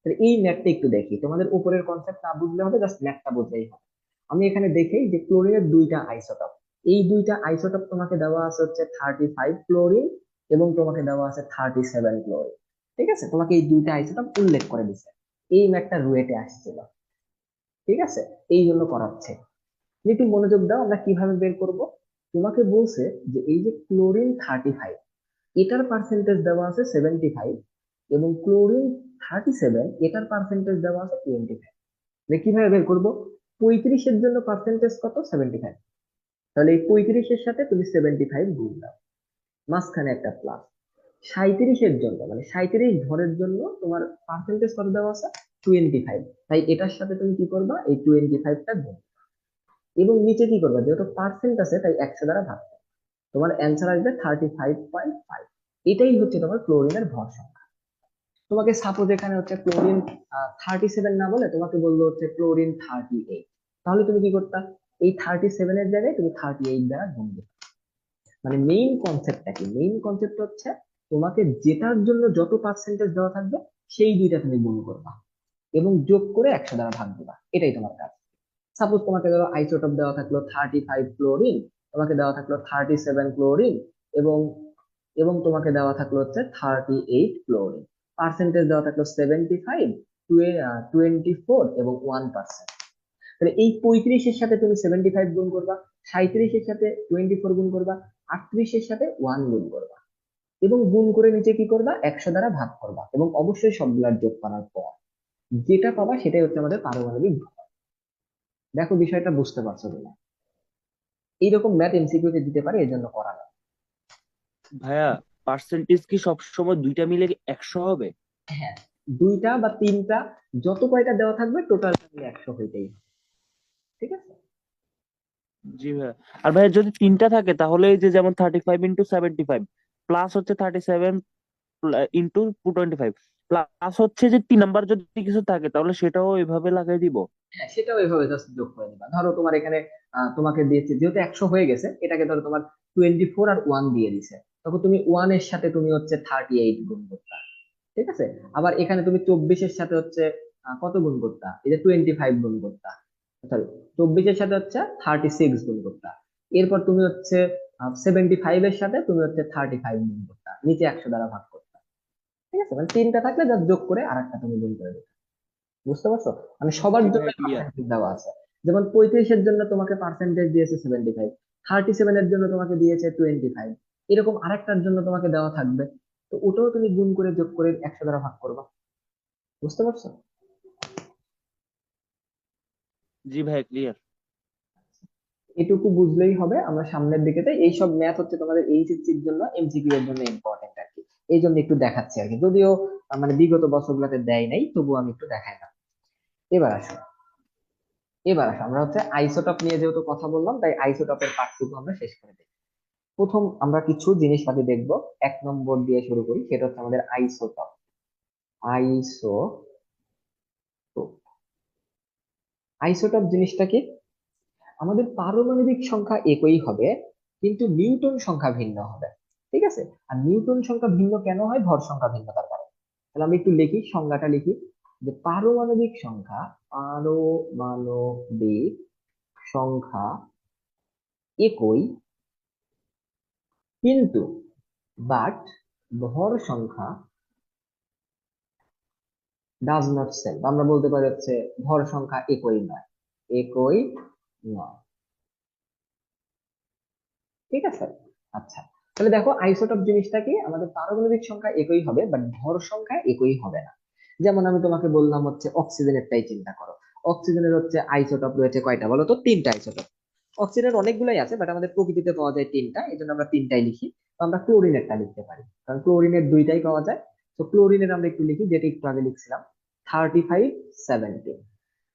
তাহলে এই ম্যাথটা একটু দেখি, তোমাদের উপরের কনসেপ্ট না বুঝলে হবে, জাস্ট ম্যাথটা বুঝলেই হবে। আমি এখানে দেখি যে ক্লোরিনের দুইটা আইসোটপ, এই দুইটা আইসোটপ তোমাকে দেওয়া আছে হচ্ছে 35 ক্লোরিন এবং তোমাকে দেওয়া আছে 37 ক্লোরিন। ঠিক আছে, তোমাকে এই দুইটা আইসোটপ উল্লেখ করে দিছে, এই ম্যাথটা রুয়েটে আসছিল, ঠিক আছে? এই জন্য করাচ্ছে। তুমি একটু মনোযোগ দাও, আমরা কিভাবে বের করব। তোমাকে বলছে যে এই যে ক্লোরিন 35, এটার পার্সেন্টেজ দেওয়া আছে 75, এবং ক্লোরিন 37 এটার পার্সেন্টেজ দেওয়া আছে 25। কিভাবে বের করব? 35-এর জন্য পার্সেন্টেজ কত? 75। তাহলে এই 35-এর সাথে তুমি 75 গুণ দাও, মাঝখানে একটা প্লাস। 37-এর জন্য মানে 37 ভরের জন্য তোমার পার্সেন্টেজ কত দেওয়া আছে? 25। তাই এটার সাথে তুমি কি করবা? এই 25টা গুণ। এবং নিচে কি করবা? যেহেতু পার্সেন্ট আছে তাই 100 দ্বারা ভাগ করবা। তোমার অ্যান্সার আসবে 35.5। এটাই হচ্ছে তোমার ক্লোরিনের ভর সংখ্যা। তোমাকে সাপোজ এখানে হচ্ছে ক্লোরিন 37 না বলে তোমাকে বললো হচ্ছে ক্লোরিন 38, তাহলে তুমি কি করতা? এই 37 এর জায়গায় তুমি 38 দ্বারা গুণ দিতে। মানে মেইন কনসেপ্টটা কি? মেইন কনসেপ্ট হচ্ছে তোমাকে যেটার জন্য যত পার্সেন্টেজ দেওয়া থাকবে সেই দুইটা তুমি গুণ করবা এবং যোগ করে 100 দ্বারা ভাগ দিবা, এটাই তোমার কাজ। সাপোজ তোমাকে ধরো আইসোটোপ দেওয়া থাকলো 35 ক্লোরিন, তোমাকে দেওয়া থাকলো 37 ক্লোরিন, এবং তোমাকে দেওয়া থাকলো হচ্ছে 38 ক্লোরিন। পার্সেন্টেজ দেওয়া থাকলো 75, 24 এবং 1%। তাহলে এই 35-এর সাথে তুমি 75 গুণ করবা, 37-এর সাথে 24 গুণ করবা, 38-এর সাথে 1 গুণ করবা, এবং গুণ করে নিচে কি করবা? 100 দ্বারা ভাগ করবা, এবং অবশ্যই সবগুলার যোগ করার পর যেটা পাবা সেটাই হচ্ছে আমাদের পারমাণবিক ভর। দেখো বিষয়টা বুঝতে পারছো কিনা? এইরকম ম্যাথ এমসিকিউ তে দিতে পারে, এই জন্য করা না। ভাইয়া, পার্সেন্টেজ কি সবসময় দুইটা মিলে 100 হবে? হ্যাঁ, দুইটা বা তিনটা, যত কয়টা দেওয়া থাকবে টোটাল 100 হইতেই হবে। ঠিক আছে? জি ভাইয়া। আর ভাইয়া যদি তিনটা থাকে তাহলে এই যে যেমন 35 × 75 প্লাস হচ্ছে 37 × 225 প্লাস হচ্ছে যে 3 নাম্বার যদি কিছু থাকে তাহলে সেটাও এভাবে লাগাই দিব। হ্যাঁ, সেটাও এভাবে জাস্ট যোগ করে দিবা। ধরো তোমার এখানে তোমাকে দিয়েছে যেহেতু 100 হয়ে গেছে, এটাকে ধরো তোমার 24 আর 1 দিয়ে দিছে, তখন তুমি 1 এর সাথে তুমি হচ্ছে 38 গুণ করতা। ঠিক আছে? আবার এখানে তুমি 24-এর সাথে হচ্ছে কত গুণ করতা? এই যে 25 গুণ করতা, সরি, 24-এর সাথে হচ্ছে 36 গুণ করতা। এরপর তুমি হচ্ছে 75-এর সাথে তুমি হচ্ছে 35 গুণ করতা, নিচে 100 দ্বারা ভাগ করতা। ঠিক আছে? মানে তিনটা থাকলে জাস্ট যোগ করে আরেকটা তুমি গুণ করে দিতে। বুঝতে পারছো? মানে সবার জি জন্য ভাইয়া, ক্লিয়ার। পার্সেন্টেজ দেওয়া আছে। যেমন 35-এর জন্য তোমাকে পার্সেন্টেজ দিয়েছে 75, 37-এর জন্য তোমাকে দিয়েছে 25, এরকম আরেকটার জন্য তোমাকে দেওয়া থাকবে। তো ওটাও তুমি গুণ করে যোগ করে 100 দ্বারা ভাগ করবা। বুঝতে পারছো? জি ভাইয়া, ক্লিয়ার। এটুকু বুঝলেই হবে। আমরা সামনের দিকেতে এইসব ম্যাথ হচ্ছে তোমাদের এইচএসসি এর জন্য, এমসিকিউ এর জন্য ইম্পর্টেন্ট আর কি। এই জন্য একটু দেখাচ্ছি আর কি, যদিও মানে বিগত বছরগুলোতে দেয় নাই, তবুও আমি একটু দেখাই না। এবার আসো, আমরা হচ্ছে আইসোটপ নিয়ে যেহেতু কথা বললাম, তাই আইসোটপের পার্টটুকু আমরা শেষ করে দিই। প্রথম আমরা কিছু জিনিসপাতি দেখবো। 1 নম্বর দিয়ে শুরু করি, সেটা হচ্ছে আমাদের আইসোটপ। আইসোটোপ, আইসোটপ জিনিসটা কি? আমাদের পারমাণবিক সংখ্যা একই হবে, কিন্তু নিউটন সংখ্যা ভিন্ন হবে। ঠিক আছে? আর নিউটন সংখ্যা ভিন্ন কেন হয়? ভর সংখ্যা ভিন্নতার কারণে। তাহলে আমি একটু লিখি, সংজ্ঞাটা লিখি, যে পারমাণবিক সংখ্যা, পারমাণবিক সংখ্যা একই, কিন্তু বাট ভর সংখ্যা ডাজ নট সেম। আমরা বলতে পারি হচ্ছে ভর সংখ্যা একই নয়, একই নয়। ঠিক আছে? আচ্ছা, তাহলে দেখো আইসোটপ জিনিসটা কি? আমাদের পারমাণবিক সংখ্যা একই হবে বাট ভর সংখ্যা একই হবে না। যেমন আমি তোমাকে বললাম হচ্ছে অক্সিজেনেরটাই চিন্তা করো। অক্সিজেনের হচ্ছে আইসোটপ রয়েছে কয়টা বলো তো? 3টা আইসোটপ। অক্সিজেনের অনেকগুলাই আছে বাট আমাদের প্রকৃতিতে পাওয়া যায় 3টা, এই জন্য আমরা 3টাই লিখি। তো আমরা ক্লোরিনেরটা লিখতে পারি, কারণ ক্লোরিনের 2টাই পাওয়া যায়। তো ক্লোরিনের আমরা একটু লিখি, যেটা একটু আগে লিখছিলাম, 35 17।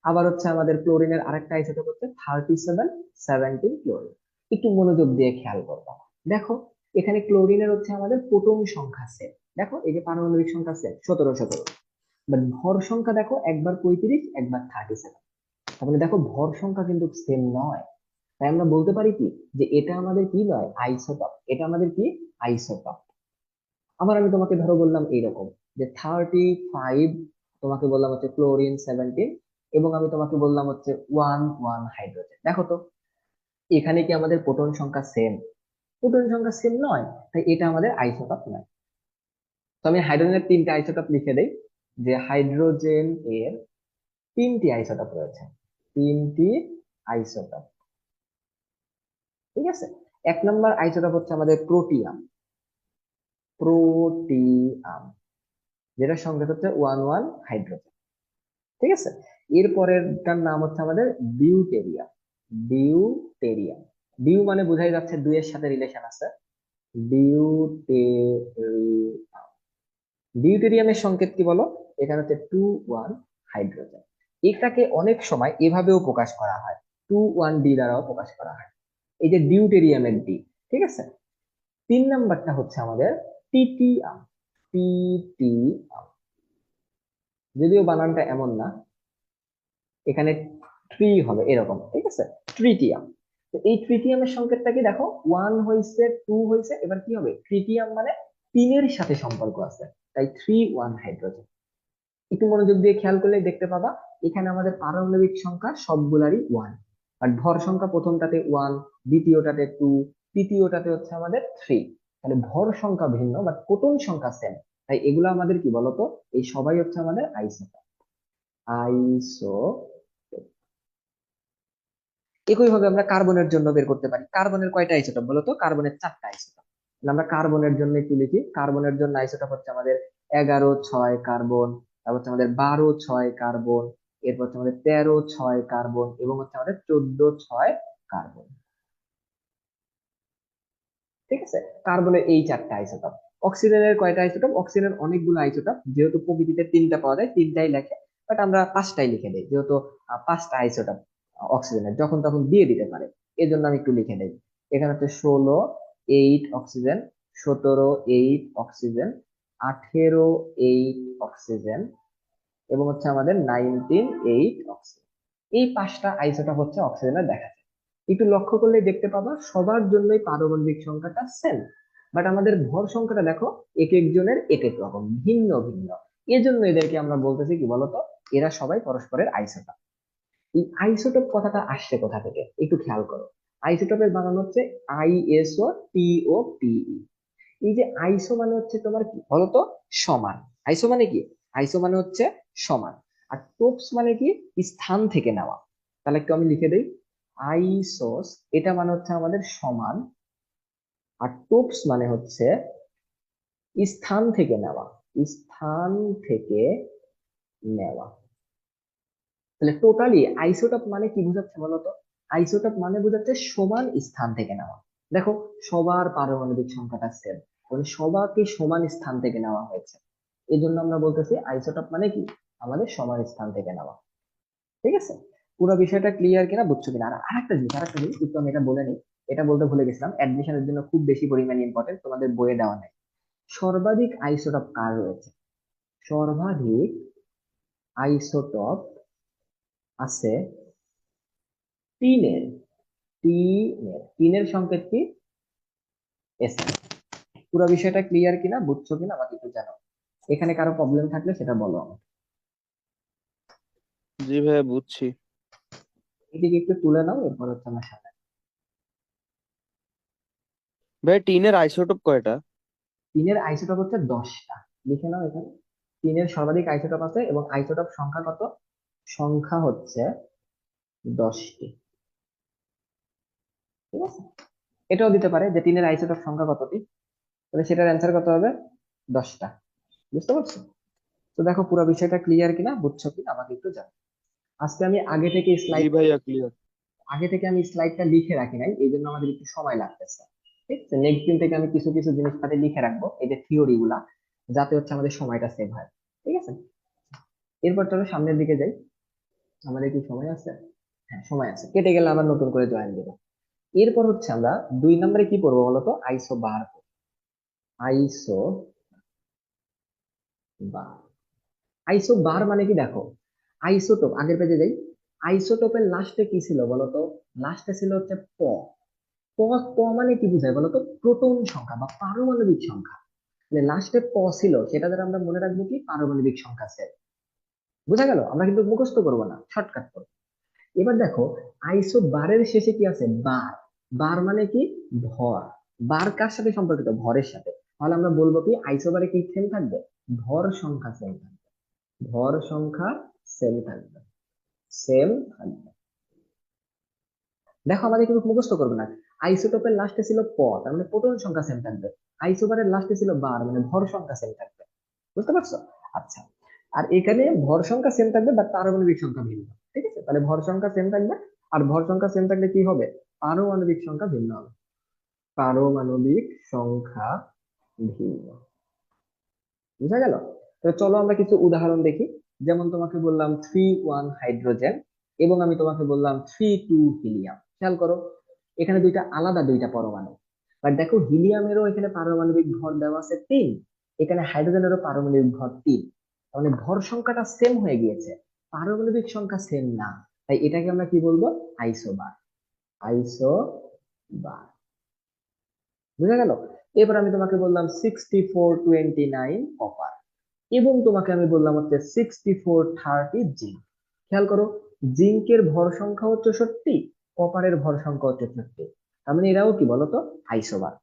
আবার হচ্ছে আমাদের ক্লোরিনের আরেকটা আইসোটোপ হচ্ছে 37 17 ক্লোরিন। একটু মনোযোগ দিয়ে খেয়াল করবা। দেখো এখানে ক্লোরিনের হচ্ছে আমাদের প্রোটন সংখ্যা সেম। দেখো এই যে পারমাণবিক সংখ্যা সেম, 17 17, বাট ভর সংখ্যা দেখো, একবার 35 একবার 37। তাহলে দেখো ভর সংখ্যা কিন্তু সেম নয়। তাই আমরা বলতে পারি কি, যে এটা আমাদের কি নয়? আইসোটপ। এটা আমাদের কি? আইসোটপ। আবার আমি তোমাকে ধরো বললাম এইরকম, যে 35, তোমাকে বললাম হচ্ছে ক্লোরিন 17, এবং আমি তোমাকে বললাম হচ্ছে 1 1 হাইড্রোজেন। দেখো তো এখানে কি আমাদের প্রোটন সংখ্যা সেম? প্রোটন সংখ্যা সেম নয়, তাই এটা আমাদের আইসোটপ নয়। তো আমি হাইড্রোজেনের 3টে আইসোটপ লিখে দেই, যে হাইড্রোজেন এর 3টি আইসোটপ রয়েছে, 3টি আইসোটপ। ঠিক আছে? 1 নম্বর আইসোটপ হচ্ছে আমাদের প্রোটিয়াম, প্রোটিয়াম, যেটা সংকেত হচ্ছে 1 1 হাইড্রোজেন। ঠিক আছে? এর পরেরটার নাম হচ্ছে আমাদের ডিউটেরিয়াম, ডিউটেরিয়াম। ডিউ মানে বোঝাই যাচ্ছে 2 এর সাথে রিলেশন আছে, ডিউটেরিয়াম। ডিউটেরিয়ামের সংকেত কি বলো? এখানে হচ্ছে 2 1 হাইড্রোজেন। এটাকে অনেক সময় এভাবেও প্রকাশ করা হয়, 2 1 ডি দ্বারাও প্রকাশ করা হয়, এই যে ডিউটেরিয়ামের ডি। ঠিক আছে? 3 নাম্বারটা হচ্ছে আমাদের টিটিয়াম। টিটিয়াম, যদিও বানানটা এমন না, এখানে ট্রি হবে এরকম, ঠিক আছে, ট্রিটিয়াম। তো এই ট্রিটিয়ামের সংকেতটা কি দেখো, 1 হয়েছে 2 হয়েছে, এবার কি হবে, ট্রিটিয়াম মানে 3-এর সাথে সম্পর্ক আছে, তাই 3 1 হাইড্রোজেন। একটু মনোযোগ দিয়ে খেয়াল করলে দেখতে পাবা এখানে আমাদের পারমাণবিক সংখ্যা সবগুলারই 1, আর ভর সংখ্যা প্রথমটাতে 1, দ্বিতীয়টাতে 2, তৃতীয়টাতে হচ্ছে আমাদের 3। তাহলে ভর সংখ্যা ভিন্ন বাট প্রোটন সংখ্যা সেম, তাই এগুলো আমাদের কি বলতো, এই সবাই হচ্ছে আমাদের আইসোটোপ। আইসো একইভাবে আমরা কার্বনের জন্য বের করতে পারি। কার্বনের কয়টা আইসোটোপ বলতো, কার্বনের 4টা আইসোটোপ। আমরা কার্বনের জন্য একটু লিখি, কার্বনের জন্য আইসোটোপ হচ্ছে আমাদের 11 6 কার্বন, তারপর হচ্ছে আমাদের 12 6 কার্বন, এরপর হচ্ছে আমাদের 13 6 কার্বন, এবং হচ্ছে আমাদের 14 6 কার্বন। ঠিক আছে, কার্বনের এই 4টা আইসোটোপ। অক্সিজেনের কয়টা আইসোটোপ, অক্সিজেনের অনেকগুলো আইসোটোপ, যেহেতু প্রকৃতিতে 3টা পাওয়া যায় 3টাই লেখে, বাট আমরা 5টাই লিখে দেই, যেহেতু 5টা আইসোটোপ অক্সিজেনের যখন তখন দিয়ে দিতে পারে, এই জন্য আমি একটু লিখে দেই। এখানে হচ্ছে 16 8 অক্সিজেন, 17 8 অক্সিজেন, 18 8 অক্সিজেন, এবং হচ্ছে আমাদের 19 8 অক্সিজেন। এই 5টা আইসোটোপ হচ্ছে অক্সিজেনের দেখা যায়। একটু লক্ষ্য করলে দেখতে পাবা সবার জন্যই পারমাণবিক সংখ্যাটা সেম, বাট আমাদের ভর সংখ্যাটা দেখো এক একজনের এক এক রকম, ভিন্ন ভিন্ন। এজন্য এদেরকে আমরা বলতেছি কি বলতো, এরা সবাই পরস্পরের আইসোটোপ। এই আইসোটোপ কথাটা আসছে কোথা থেকে একটু খেয়াল করো। আইসোটোপের বানান হচ্ছে ISO TOPE। এই যে আইসো মানে হচ্ছে তোমার কি বলতো, সমান। আইসো মানে কি, আইসো মানে হচ্ছে সমান। আর টোপস মানে কি, স্থান থেকে নেওয়া। তাহলে একটু আমি লিখে দিই, আইসোস এটা মানে হচ্ছে আমাদের সমান, আর টোপস মানে হচ্ছে স্থান থেকে নেওয়া, স্থান থেকে নেওয়া। তাহলে টোটালি আইসোটোপ মানে কি বোঝাচ্ছে বলতো, আইসোটোপ মানে বোঝাচ্ছে সমান স্থান থেকে নেওয়া। দেখো সবার পারমাণবিক সংখ্যাটা সেম, মানে সবাইকে সমান স্থান থেকে নেওয়া হয়েছে, এই জন্য আমরা বলতেছি আইসোটোপ মানে কি, আমাদের সমান স্থান থেকে নেওয়া। ঠিক আছে, পুরো বিষয়টা ক্লিয়ার কিনা, বুঝছো কিনা। আর আরেকটা জিনিস একটু আমি এটা বলে নিই, এটা বলতে ভুলে গেছিলাম, অ্যাডমিশনের জন্য খুব বেশি পরিমাণে ইম্পর্টেন্ট, তোমাদের বইয়ে দেওয়া নাই। সর্বাধিক আইসোটোপ কার রয়েছে, সর্বাধিক আইসোটোপ আছে তিনের। তিনের সংকেত কি, এস। পুরো বিষয়টা ক্লিয়ার কিনা, বুঝছো কিনা আমাকে একটু জানাও। এখানে কারো প্রবলেম থাকলে সেটা বলো আমাকে। জি ভাইয়া বুঝছি। এদিকে একটু তুলে নাও, এরপর হচ্ছে আমার সামনে। ভাই টিনের আইসোটোপ কয়টা? তিনের আইসোটোপ হচ্ছে 10টা, লিখে নাও এখানে। তিনের সর্বাধিক আইসোটোপ আছে, এবং আইসোটোপ সংখ্যা কত, সংখ্যা হচ্ছে 10টি। ঠিক আছে, এটাও দিতে পারে যে তিনের আইসোটোপ সংখ্যা কতটি, তাহলে সেটার অ্যান্সার কত হবে, 10টা। বুঝতে পারছো? তো দেখো পুরো বিষয়টা ক্লিয়ার কিনা, বুঝছো কিনা আমাকে একটু জানো। আজকে আমি জি ভাইয়া ক্লিয়ার। আগে থেকে আমি স্লাইডটা লিখে রাখি নাই, এই জন্য আমাদের একটু সময় লাগতেছে। ঠিক আছে, নেক্সট দিন থেকে আমি কিছু কিছু জিনিসপাতি লিখে রাখবো, এই যে থিওরি গুলা, যাতে হচ্ছে আমাদের সময়টা সেভ হয়। ঠিক আছে, এরপর চলো সামনের দিকে যাই। আমাদের কি সময় আছে? হ্যাঁ সময় আছে, কেটে গেলে আবার নতুন করে জয়েন দেবো। এরপর হচ্ছে আমরা 2 নম্বরে কি পড়বো বলতো, আইসো বার। আইসো বার, আইসো বার মানে কি দেখো, আইসোটোপ, আগের পেজে যাই। আইসোটোপের লাস্টে কি ছিল বলতো, লাস্টে ছিল হচ্ছে প। প, প মানে কি বোঝায় বলতো, প্রোটন সংখ্যা বা পারমাণবিক সংখ্যা। মানে লাস্টে প ছিল, সেটা দ্বারা আমরা মনে রাখবো কি, পারমাণবিক সংখ্যা সেট। বোঝা গেল, আমরা কিন্তু মুখস্থ করবো না, শর্টকাট করবো। এবার দেখো আইসো বারের শেষে কি আছে, বার। বার মানে কি, ভর। বার কার সাথে সম্পর্কিত, ভরের সাথে। তাহলে আমরা বলবো কি, আইসো বারে কি সেম থাকবে, ভর সংখ্যা সেম থাকবে। ভর সংখ্যা সেম থাকবে, সেম থাকবে। দেখো আমাদের কিন্তু মুখস্থ করবে না। আইসোটোপের লাস্টে ছিল প, তার মানে প্রোটন সংখ্যা সেম থাকবে। আইসোবারের লাস্টে ছিল বার, মানে ভর সংখ্যা সেম থাকবে। বুঝতে পারছো? আচ্ছা, আর এখানে ভর সংখ্যা সেম থাকবে বাট পারমাণবিক সংখ্যা ভিন্ন। ঠিক আছে, তাহলে ভর সংখ্যা সেম থাকবে, আর ভর সংখ্যা সেম থাকলে কি হবে, পারমাণবিক সংখ্যা ভিন্ন হবে। পারমাণবিক সংখ্যা ভিন্ন। বুঝা গেল? তো চলো আমরা কিছু উদাহরণ দেখি। যেমন তোমাকে বললাম 3 1 হাইড্রোজেন, এবং আমি তোমাকে বললাম 3 2 হিলিয়াম। খেয়াল করো, এখানে দুইটা আলাদা দুইটা পরমাণু, বাট দেখো হিলিয়ামেরও এখানে পারমাণবিক ভর দেওয়া আছে 3, এখানে হাইড্রোজেনেরও পারমাণবিক ভর 3, মানে ভর সংখ্যাটা সেম হয়ে গিয়েছে, পারমাণবিক সংখ্যা সেম না। তাই এটাকে আমরা কি বলবো? আইসোবার। আইসোবার, বুঝা গেল? এবার আমি তোমাকে বললাম 6429 কপার, এবং তোমাকে আমি বললাম হচ্ছে 6430 জিঙ্ক। খেয়াল করো, জিঙ্কের ভর সংখ্যা হচ্ছে 64, কপারের ভর সংখ্যা হচ্ছে 64, তার মানে এরাও কি বলতো? আইসোবার।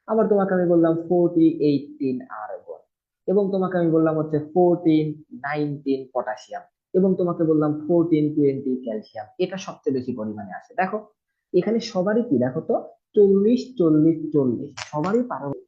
আবার তোমাকে আমি বললাম 4018 আর্গন, এবং তোমাকে আমি বললাম হচ্ছে 1419 পটাশিয়াম, এবং তোমাকে বললাম 1420 ক্যালসিয়াম। এটা সবচেয়ে বেশি পরিমাণে আসে। দেখো এখানে সবারই কি, দেখো তো, 40 40 40, সবারই পারমাণবিক।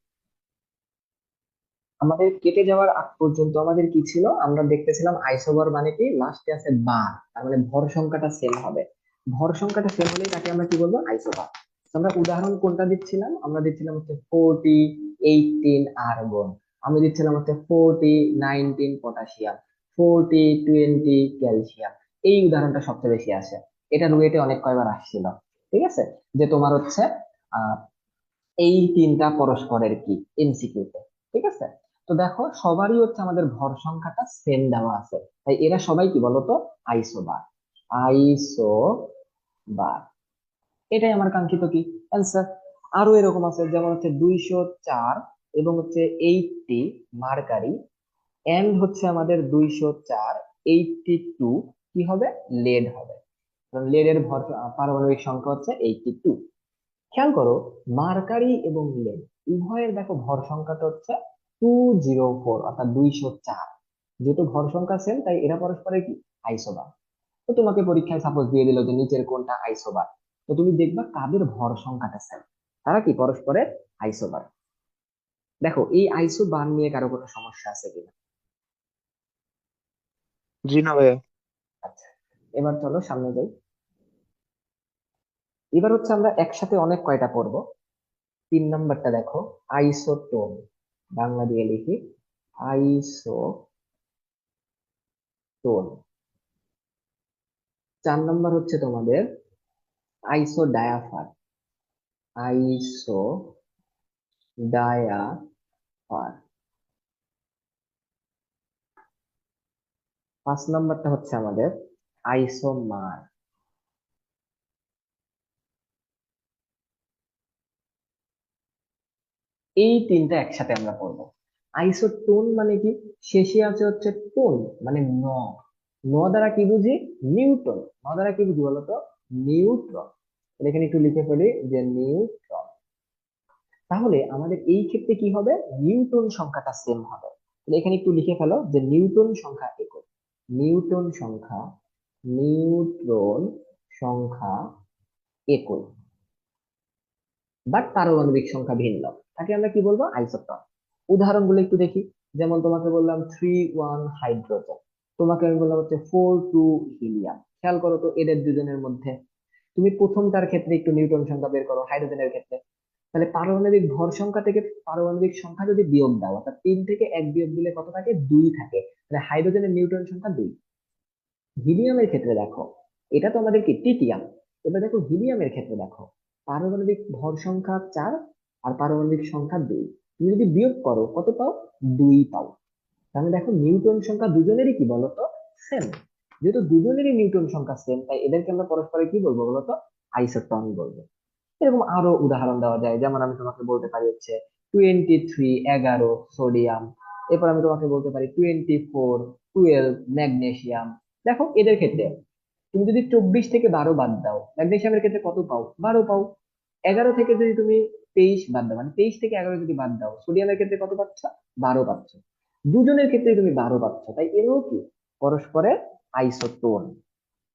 আমাদের কেটে যাওয়ার আগ পর্যন্ত আমাদের কি ছিল? আমরা দেখতেছিলাম আইসোবার মানে কি, লাস্টে আছে বার, তার মানে ভর সংখ্যাটা সেম হবে। ভর সংখ্যাটা সেম হলেই তাকে আমরা কি বলবো? আইসোবার। আমরা উদাহরণ কোনটা দিচ্ছিলাম? আমরা দিচ্ছিলাম হচ্ছে 4018 আর্গন, আমি দিচ্ছিলাম হচ্ছে 4019 পটাশিয়াম, 4020 ক্যালসিয়াম। এই উদাহরণটা সবচেয়ে বেশি আসে। এটা রুয়েটে অনেক কয়বার আসছিল। ঠিক আছে, যে তোমার হচ্ছে আহ এই তিনটা পরস্পরের কি, এমসিকিউতে। ঠিক আছে, তো দেখো সবারই হচ্ছে আমাদের ভর সংখ্যাটা সেম দেওয়া আছে, তাই এরা সবাই কি বলতো? আইসোবার। আইসোবার, এটাই আমার কাঙ্ক্ষিত কি, অ্যান্সার। আরো এরকম আছে, যেমন হচ্ছে 204 এবং হচ্ছে 80 মার্কারি, এন্ড হচ্ছে আমাদের 204 82 কি হবে? লেড হবে। কারণ লেডের ভর পারমাণবিক সংখ্যা হচ্ছে 82। খেয়াল করো, মার্কারি এবং লেড উভয়ের দেখো ভর সংখ্যাটা হচ্ছে 204, অর্থাৎ 204। যেহেতু ভর সংখ্যা সেম, তাই এরা পরস্পরের কি, আইসোবার। তো তোমাকে পরীক্ষায় সাপোজ দিয়ে দিল যে নিচের কোনটা আইসোবার, তো তুমি দেখবা কাদের ভর সংখ্যাটা সেম, তারা কি পরস্পরের আইসোবার। দেখো এই আইসোবার নিয়ে কারো কোনো সমস্যা আছে কিনা? জি না ভাইয়া। আচ্ছা, এবার চলো সামনে যাই। এবার হচ্ছে আমরা একসাথে অনেক কয়টা পড়বো। 3 নাম্বারটা দেখো, আইসোটোন, বাংলা দিয়ে লিখি আইসোটোন। 4 নাম্বার হচ্ছে তোমাদের আইসো ডায়াফার, আইসো ডায়াফার। 5 নাম্বারটা হচ্ছে আমাদের আইসোমার। এই তিনটা একসাথে আমরা পড়বো। আইসোটোন মানে কি? শেষে আছে হচ্ছে টোন, মানে ন। ন দ্বারা কি বুঝি? নিউটন। ন দ্বারা কি বুঝি বলতো? নিউট্রন। তাহলে এখানে একটু লিখে ফেলি যে নিউট্রন। তাহলে আমাদের এই ক্ষেত্রে কি হবে? নিউটন সংখ্যাটা সেম হবে। তাহলে এখানে একটু লিখে ফেলো যে নিউটন সংখ্যা একই। নিউটন সংখ্যা, নিউট্রন সংখ্যা একই, বাট পারমাণবিক সংখ্যা ভিন্ন, তাকে আমরা কি বলবো? আইসোটন। উদাহরণগুলো একটু দেখি। যেমন তোমাকে বললাম 3 1 হাইড্রোজেন, তোমাকে আমি বললাম হচ্ছে 4 2 হিলিয়াম। খেয়াল করো তো এদের দুজনের মধ্যে, তুমি প্রথমটার ক্ষেত্রে একটু নিউটন সংখ্যা বের করো, হাইড্রোজেনের ক্ষেত্রে। তাহলে পারমাণবিক ভর সংখ্যা থেকে পারমাণবিক সংখ্যা যদি বিয়োগ দাও, অর্থাৎ 3 থেকে 1 বিয়োগ দিলে কত থাকে? 2 থাকে। তাহলে হাইড্রোজেনের নিউটন সংখ্যা 2। হিলিয়ামের ক্ষেত্রে দেখো, এটা তো আমাদের কি, ট্রিটিয়াম। এবার দেখো হিলিয়ামের ক্ষেত্রে দেখো, পারমাণবিক ভর সংখ্যা 4 আর পারমাণবিক সংখ্যা 2, তুমি যদি বিয়োগ করো কত পাও? 2 পাও। তাহলে দেখো নিউটন সংখ্যা দুজনেরই কি বলতো? সেম। যেহেতু দুজনেরই নিউটন সংখ্যা সেম, তাই এদেরকে আমরা পরস্পরে কি বলবো বলতো? আইসোটন বলবো। এরকম আরো উদাহরণ দেওয়া যায়, যেমন আমি তোমাকে বলতে পারি হচ্ছে 23 11 সোডিয়াম। এরপর আমি তোমাকে বলতে পারি 24 12 ম্যাগনেসিয়াম। দেখো এদের ক্ষেত্রে তুমি যদি 24 থেকে 12 বাদ দাও, ম্যাগনেসিয়ামের ক্ষেত্রে কত পাও? 12 পাও। 11 থেকে যদি তুমি 23 বাদ দাও, মানে 23 থেকে 11 যদি বাদ দাও, সোডিয়ামের ক্ষেত্রে কত পাচ্ছ? 12 পাচ্ছ। দুজনের ক্ষেত্রে তুমি 12 পাচ্ছ, তাই এরও কি পরস্পরের আইসোটোন।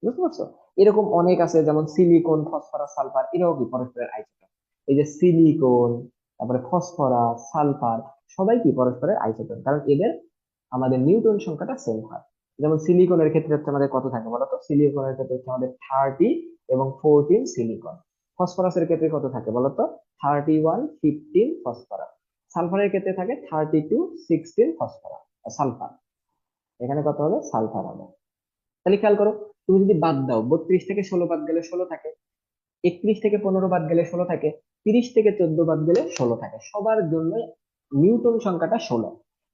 বুঝতে পারছো? এরকম অনেক আছে, যেমন সিলিকন, ফসফরাস, সালফার, এরাও কি পরস্পরের আইসোটোন। এই যে সিলিকন, তারপরে ফসফরাস, সালফার, সবাই কি পরস্পরের আইসোটোন, কারণ এদের আমাদের নিউটন সংখ্যাটা সেম হয়। যেমন সিলিকনের ক্ষেত্রে হচ্ছে আমাদের কত থাকে বলতো? সিলিকনের ক্ষেত্রে হচ্ছে আমাদের 30 এবং 14 সিলিকন। ফসফরাসের ক্ষেত্রে কত থাকে বলতো? 31 15 ফসফরাস। সালফারের ক্ষেত্রে থাকে 32 16 ফসফরাস, সালফার। এখানে কত হবে? সালফার হবে। তাহলে খেয়াল করো, তুমি যদি বাদ দাও, 32 থেকে 16 বাদ গেলে 16 থাকে, 31 থেকে 15 বাদ গেলে 16 থাকে, 30 থেকে 14 বাদ গেলে 16 থাকে, সবার জন্য নিউটন সংখ্যাটা 16।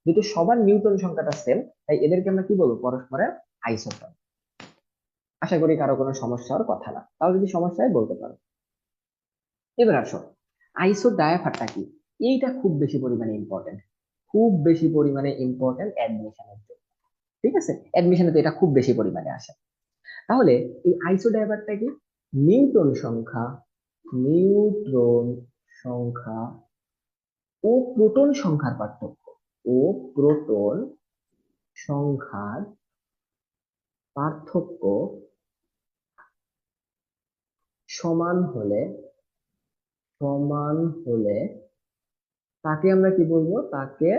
যেহেতু সবার নিউটন সংখ্যাটা সেম, তাই এদেরকে আমরা কি বলবো, পরস্পরের আইসোটন। আশা করি কারো কোনো সমস্যা হওয়ার কথা না, তাও যদি সমস্যা হয় বলতে পারো। এবার আসো, আইসো ডায়াফারটা কি। এইটা খুব বেশি পরিমাণে ইম্পর্টেন্ট, খুব বেশি পরিমাণে ইম্পর্টেন্ট অ্যাডমিশনের জন্য। ঠিক আছে, অ্যাডমিশনে তো এটা খুব বেশি পরিমাণে আসে। তাহলে এই আইসো ডায়াফারটা কি, নিউটন সংখ্যা, নিউট্রন সংখ্যা ও প্রোটন সংখ্যার পার্থক্য, ও প্রোটন সংখ্যার পার্থক্য সমান হলে, সমান হলে তাকে আমরা কি বলবো, তাকে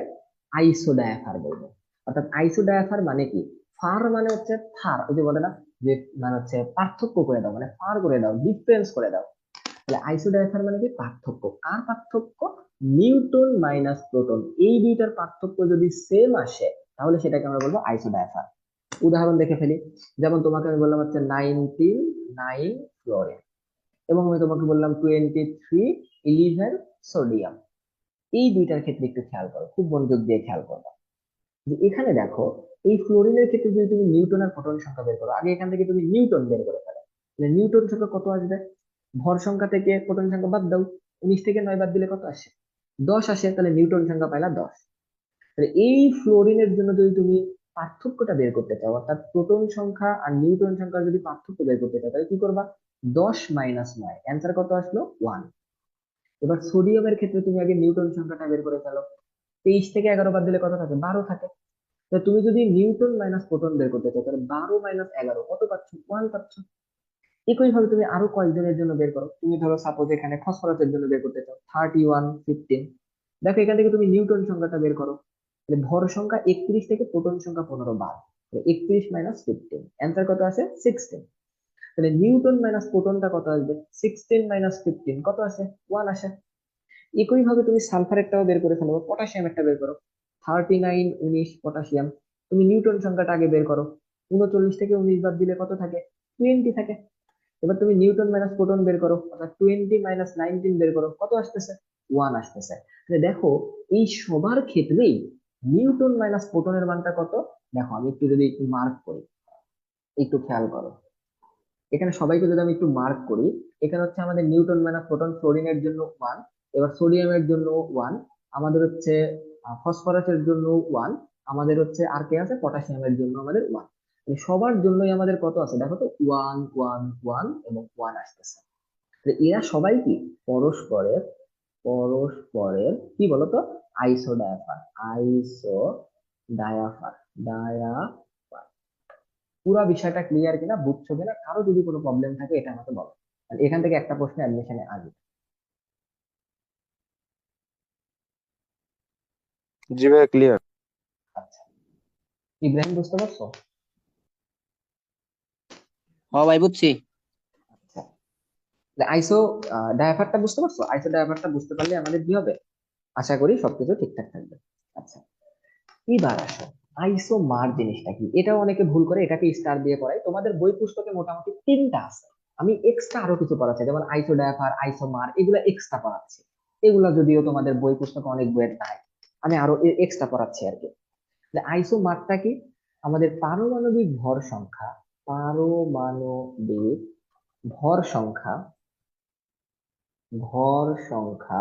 আইসোডায়াফার বলবো। অর্থাৎ আইসোডায়াফার মানে কি, ফার মানে হচ্ছে ফার, ওই যে বলে না যে মানে হচ্ছে পার্থক্য করে দাও, মানে ফার করে দাও, ডিফারেন্স করে দাও। তাহলে আইসোডায়াফার মানে কি, পার্থক্য। কার পার্থক্য, নিউটন মাইনাস প্রোটন, এই দুইটার পার্থক্য যদি সেম আসে তাহলে সেটাকে আমরা বলবো আইসোডায়াফার। উদাহরণ দেখে ফেলি। যেমন তোমাকে আমি বললাম হচ্ছে 19 ফ্লোরিন, এবং আমি তোমাকে বললাম 23 11 সোডিয়াম। এই দুইটার ক্ষেত্রে একটু খেয়াল করো, খুব মনোযোগ দিয়ে খেয়াল করো যে এখানে দেখো, এই ফ্লোরিনের ক্ষেত্রে যদি তুমি নিউটন আর প্রোটন সংখ্যা বের করো, আগে এখান থেকে তুমি নিউটন বের করে ফেলো, তাহলে নিউটন সংখ্যা কত আসবে, ভর সংখ্যা থেকে প্রোটন সংখ্যা বাদ দাও, 19 থেকে 9 বাদ দিলে কত আসে, 10 আসে, তাহলে নিউটন সংখ্যা পাইলা 10। তাহলে এই ফ্লোরিনের জন্য যদি তুমি পার্থক্যটা বের করতে চাও, অর্থাৎ প্রোটন সংখ্যা আর নিউটন সংখ্যা যদি পার্থক্য বের করতে চাও, তাহলে কি করবা, 10 মাইনাস 9, অ্যান্সার কত আসলো, 1। এবার সোডিয়ামের ক্ষেত্রে তুমি আগে নিউটন সংখ্যাটা বের করে ফেলো, 23 থেকে 11 বাদ দিলে কত থাকে, 12 থাকে। তো তুমি যদি নিউটন মাইনাস প্রোটন বের করতে চাও, তাহলে 12 মাইনাস 11 কত পাচ্ছ, 1 পাচ্ছ। একই ভাবে তুমি আরো কয়েকজনের জন্য বের করো, তুমি ধরো সাপোজ এখানে ফসফরাসের জন্য বের করতে চাও, 31 15। দেখো এখান থেকে তুমি নিউটন সংখ্যাটা বের করো, তাহলে ভর সংখ্যা 31 থেকে প্রোটন সংখ্যা 15 বাদ, 31 মাইনাস 15, অ্যান্সার কত আসে, 16। তাহলে নিউটন মাইনাস প্রোটনটা কত আসবে, 16 মাইনাস 15 কত আসে, 1 আসে। একই ভাবে তুমি সালফারেরটাও বের করে ফেলো, পটাশিয়াম একটা বের করো, 39 19 পটাশিয়াম। তুমি নিউটন সংখ্যাটা আগে বের করো, 39 থেকে 19 বাদ দিলে কত থাকে, 20 থাকে। এবার তুমি নিউটন মাইনাস প্রোটন বের করো, অর্থাৎ 20 - 19 বের করো, কত আসতেছে, 1 আসতেছে। তাহলে দেখো, এই সবার ক্ষেত্রেই নিউটন মাইনাস প্রোটনের মানটা কত। দেখো আমি একটু যদি একটু মার্ক করি, একটু খেয়াল করো, এখানে সবাইকে যদি আমি একটু মার্ক করি, এখানে হচ্ছে আমাদের নিউটন মাইনাস প্রোটন, ফ্লোরিনের জন্য 1, এবার সোডিয়ামের জন্য 1, আমাদের হচ্ছে ফসফরাসের জন্য 1, আমাদের হচ্ছে আর কে আছে, পটাশিয়ামের জন্য আমাদের 1। সবার জন্যই আমাদের কত আছে দেখো তো, 1 1 1 এবং 1 আসতেছে। তো এরা সবাই কি, পরস্পরের, পরস্পরের কি বলতো, আইসো ডায়াফার, আইসো ডায়াফার, ডায়াফার। পুরো বিষয়টা ক্লিয়ার কিনা, বুঝছো কিনা, কারো যদি কোনো প্রবলেম থাকে এটা আমাকে বলো। আর এখান থেকে একটা প্রশ্ন অ্যাডমিশনে আসবে। জি ভাইয়া, ক্লিয়ার। আচ্ছা, ইব্রাহিম বুঝতে পারছো? হ ভাই, বুঝছি। আচ্ছা, আইসো ডায়াফারটা বুঝতে পারছো, আইসো ডায়াফারটা বুঝতে পারলে আমাদের কি হবে, আশা করি সবকিছু ঠিকঠাক থাকবে। আচ্ছা, এবার আসো, আইসো মার জিনিসটা কি, এটাও অনেকে ভুল করে, এটাকে স্টার দিয়ে পড়ায়। তোমাদের বই পুস্তকে মোটামুটি 3টা আছে, আমি এক্সট্রা আরো কিছু পড়াচ্ছি, যেমন আইসো ডায়াফার, আইসো মার, এগুলা এক্সট্রা পড়াচ্ছি। এগুলা যদিও তোমাদের বই পুস্তকে অনেক বইয়ের নাই, আমি আরো এক্সট্রা পড়াচ্ছি আর কি। আইসো মাত্রা কি, আমাদের পারমাণবিক ভর সংখ্যা, পারমাণবিক ভর সংখ্যা, ভর সংখ্যা,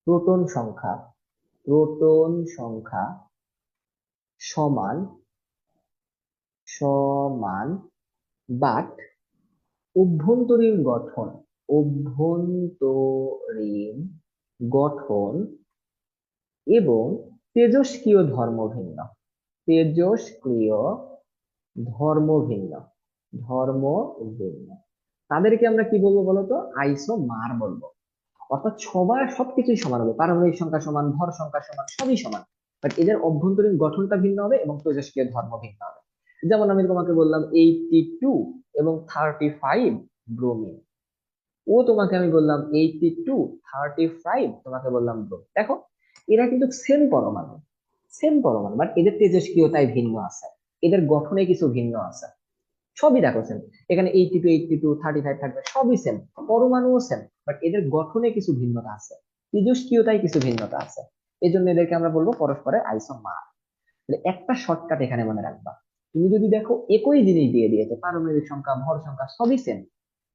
প্রোটন সংখ্যা, প্রোটন সংখ্যা সমান, সমান, বাট অভ্যন্তরীণ গঠন, অভ্যন্তরীণ গঠন এবং তেজস্ক্রিয় ধর্ম ভিন্ন, তেজস্ক্রিয় ধর্ম ভিন্ন, ধর্ম ভিন্ন, তাদেরকে আমরা কি বলবো বলতো, আইসো মার বলবো। অর্থাৎ সবার সবকিছুই সমান হবে, পারমাণবিক সংখ্যা সমান, ভর সংখ্যা সমান, সবই সমান, বাট এদের অভ্যন্তরীণ গঠনটা ভিন্ন হবে এবং তেজস্ক্রিয় ধর্ম ভিন্ন হবে। যেমন আমি তোমাকে বললাম 82 এবং 35 ব্রোমিন, ও তোমাকে আমি বললাম 82 35, তোমাকে বললাম ব্রোমিন। দেখো এরা কিন্তু সেম পরমাণু, সেম পরমাণু, বাট এদের তেজস্ক্রিয়তায় ভিন্ন আছে, এদের গঠনে কিছু ভিন্ন আছে। সবই দেখো সেম। এখানে 82, 82, 35 থাকবে, সবই সেম, পরমাণুও সেম, বাট এদের গঠনে কিছু ভিন্নতা আছে, তেজস্ক্রিয়তায় কিছু ভিন্নতা আছে। এই জন্য এদেরকে আমরা বলবো পরস্পরের আইসোমার। তাহলে একটা শর্টকাট এখানে মনে রাখবা, তুমি যদি দেখো একই জিনিস দিয়ে দিয়েছে, পারমাণবিক সংখ্যা, ভর সংখ্যা সবই সেম,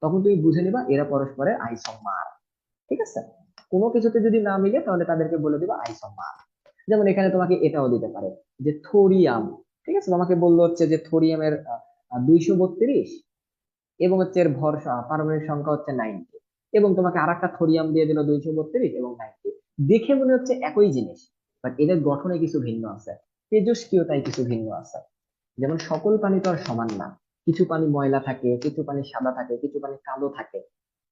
তখন তুমি বুঝে নিবা এরা পরস্পরের আইসোমার। ঠিক আছে? কোনো কিছুতে যদি না মিলে তাহলে তাদেরকে বলে দিবা আইসোমার। যেমন এখানে তোমাকে এটাও দিতে পারে যে থোরিয়াম, ঠিক আছে, তোমাকে বললো হচ্ছে যে থোরিয়ামের 232, এবং হচ্ছে এর পারমাণবিক সংখ্যা হচ্ছে 90, এবং তোমাকে আর একটা থোরিয়াম দিয়ে দিল 232 এবং 90। দেখে মনে হচ্ছে একই জিনিস, বাট এদের গঠনে কিছু ভিন্ন আছে, তেজস্ক্রিয়তায় কিছু ভিন্ন আছে। যেমন সকল পানি তো আর সমান না, কিছু পানি ময়লা থাকে, কিছু পানি সাদা থাকে, কিছু পানি কালো থাকে,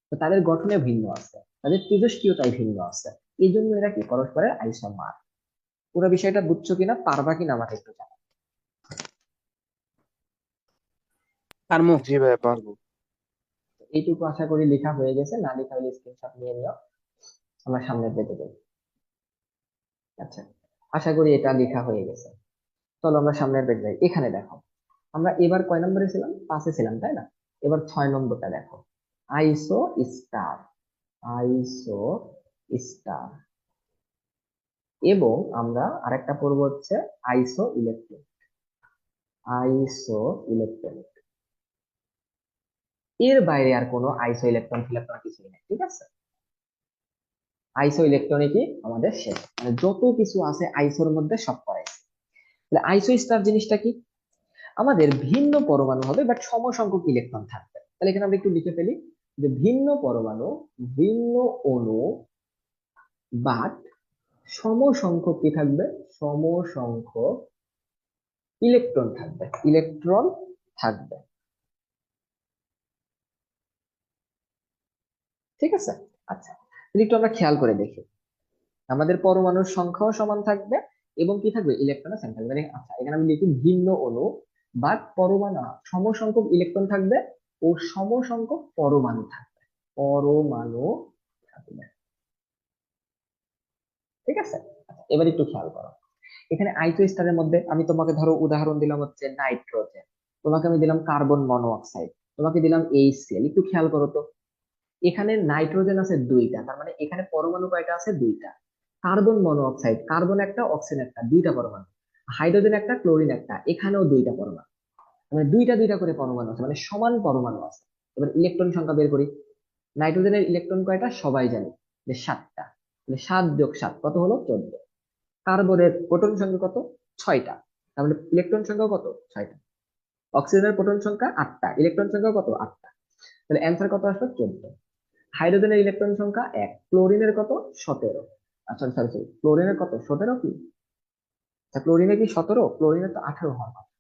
তো তাদের গঠনে ভিন্ন আছে, তাদের তেজস্ক্রিয়তায় ভিন্ন আছে। এই জন্য এরা কি পরস্পরের আইসোমার। পুরো বিষয়টা বুঝছো কিনা, পারবা কিনা আমাকে একটু জানাও। পারমু। জি ভাইয়া পারবো। এইটুকু আশা করি লেখা হয়ে গেছে, না লেখা হলে স্ক্রিনশট নিয়ে নিও, আমরা সামনের পেজে যাই। আচ্ছা, আশা করি এটা লেখা হয়ে গেছে। চলো আমরা সামনের পেজে যাই। এখানে দেখো, আমরা এবার কয় নম্বরে ছিলাম, 5-এ ছিলাম তাই না? এবার 6 নম্বরটা দেখো, আইসো স্টার। আইসো স্টার, এবং আমরা আরেকটা পড়বো হচ্ছে আইসো ইলেকট্রন। আইসো ইলেকট্রন, এর বাইরে আর কোনো আইসো ইলেকট্রন ফিলেকট্রন কিছুই নেই, ঠিক আছে? আইসো ইলেকট্রনিকই আমাদের শেষ, মানে যত কিছু আছে আইসোর মধ্যে সব পড়াইছে। তাহলে আইসো স্টার জিনিসটা কি? আমাদের ভিন্ন পরমাণু হবে বাট সম সংখ্যক ইলেকট্রন থাকবে। তাহলে এখানে আমরা একটু লিখে ফেলি যে ভিন্ন পরমাণু, ভিন্ন অণু, বাট সম সংখ্যক কি থাকবে, সম সংখ্যক ইলেকট্রন থাকবে, ইলেকট্রন থাকবে। ঠিক আছে? আচ্ছা, তাহলে একটু আমরা খেয়াল করে দেখি, আমাদের পরমাণুর সংখ্যাও সমান থাকবে এবং কি থাকবে, ইলেকট্রনও সেম থাকবে। আচ্ছা, এখানে আমি লিখি ভিন্ন অণু বাট পরমাণু, সম সংখ্যক ইলেকট্রন থাকবে ও সম সংখ্যক পরমাণু থাকবে, পরমাণু থাকবে। ঠিক আছে? আচ্ছা, এবার একটু খেয়াল করো, এখানে আইসো স্টারের মধ্যে আমি তোমাকে ধরো উদাহরণ দিলাম হচ্ছে নাইট্রোজেন, তোমাকে আমি দিলাম কার্বন মনোঅক্সাইড, তোমাকে দিলাম এইচসিএল। একটু খেয়াল করো তো, এখানে নাইট্রোজেন আছে 2টা, তার মানে এখানে পরমাণু কয়টা আছে, 2টা। কার্বন মনোঅক্সাইড, কার্বন একটা, অক্সিজেন একটা, 2টা পরমাণু। হাইড্রোজেন একটা, ক্লোরিন একটা, এখানেও 2টা পরমাণু। মানে 2টা 2টা করে পরমাণু আছে, মানে সমান পরমাণু আছে। এবার ইলেকট্রন সংখ্যা বের করি। নাইট্রোজেনের ইলেকট্রন কয়টা সবাই জানি, যে 7টা। মানে 7 যোগ 7 কত হলো, 14। কার্বনের প্রোটন সংখ্যা কত, 6টা। তার মানে ইলেকট্রন সংখ্যা কত, 6টা। অক্সিজেনের প্রোটন সংখ্যা 8টা, ইলেকট্রন সংখ্যা কত, 8টা। তাহলে অ্যান্সার কত আসলো, 14। হাইড্রোজেনের ইলেকট্রন সংখ্যা 1, ক্লোরিনের কত, 17। সরি সরি সরি, ক্লোরিনের কত, 17 কি? আচ্ছা, ক্লোরিনের কি 17? ক্লোরিনের তো 18 হওয়ার কথা।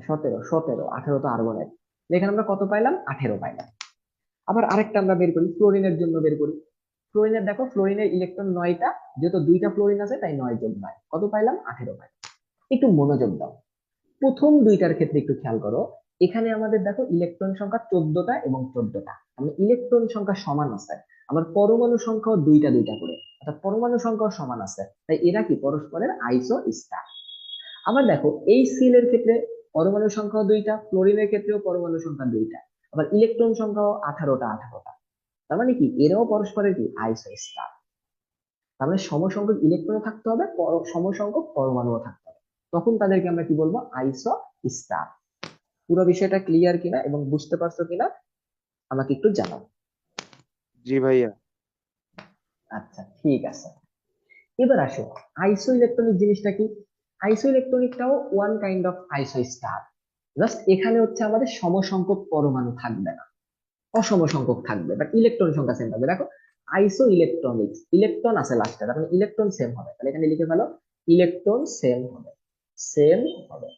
17, 17, 18 তো আর্গনের। এখানে আমরা কত পাইলাম, 18 পাইলাম। আবার আরেকটা আমরা বের করি, ফ্লোরিনের জন্য বের করি। ফ্লোরিনের দেখো, ফ্লোরিনের ইলেকট্রন 9টা, যেহেতু 2টা ফ্লোরিন আছে তাই 9 যোগ 9 কত পাইলাম, 18 পাইলাম। একটু মনোযোগ দাও, প্রথম দুইটার ক্ষেত্রে একটু খেয়াল করো। এখানে আমাদের দেখো ইলেকট্রন সংখ্যা 14টা এবং 14টা, মানে ইলেকট্রন সংখ্যা সমান আছে। আবার পরমাণু সংখ্যাও 2টা 2টা করে, অর্থাৎ পরমাণু সংখ্যাও সমান আছে, তাই এরা কি পরস্পরের আইসো স্টার। আবার দেখো এই সিল এর ক্ষেত্রে পরমাণু সংখ্যা 2টা, ফ্লোরিনের ক্ষেত্রেও পরমাণু সংখ্যা 2টা, আবার ইলেকট্রন সংখ্যাও 18টা 18টা। তার মানে কি এরাও পরস্পরের কি আইসো স্টার। তার মানে সমসংখ্যক ইলেকট্রন থাকতে হবে, সমসংখ্যক পরমাণুও থাকতে হবে, তখন তাদেরকে আমরা কি বলবো, আইসো স্টার। পুরো বিষয়টা ক্লিয়ার কিনা এবং বুঝতে পারছো কিনা আমাকে একটু জানাও। জি ভাইয়া। আচ্ছা, ঠিক আছে। এবার আসো, আইসো ইলেকট্রনিক জিনিসটা কি? আইসো ইলেকট্রনিকটাও ওয়ান কাইন্ড অফ আইসো স্টার, জাস্ট এখানে হচ্ছে আমাদের সমসংখ্যক পরমাণু থাকবে না, অসম সংখ্যক থাকবে, বাট ইলেকট্রন সংখ্যা সেম থাকবে। দেখো, আইসো ইলেকট্রনিক্স, ইলেকট্রন আছে লাস্টে, তার মানে ইলেকট্রন সেম হবে, তাহলে এখানে লিখে ফেলো ইলেকট্রন সেম হবে, সেম হবে।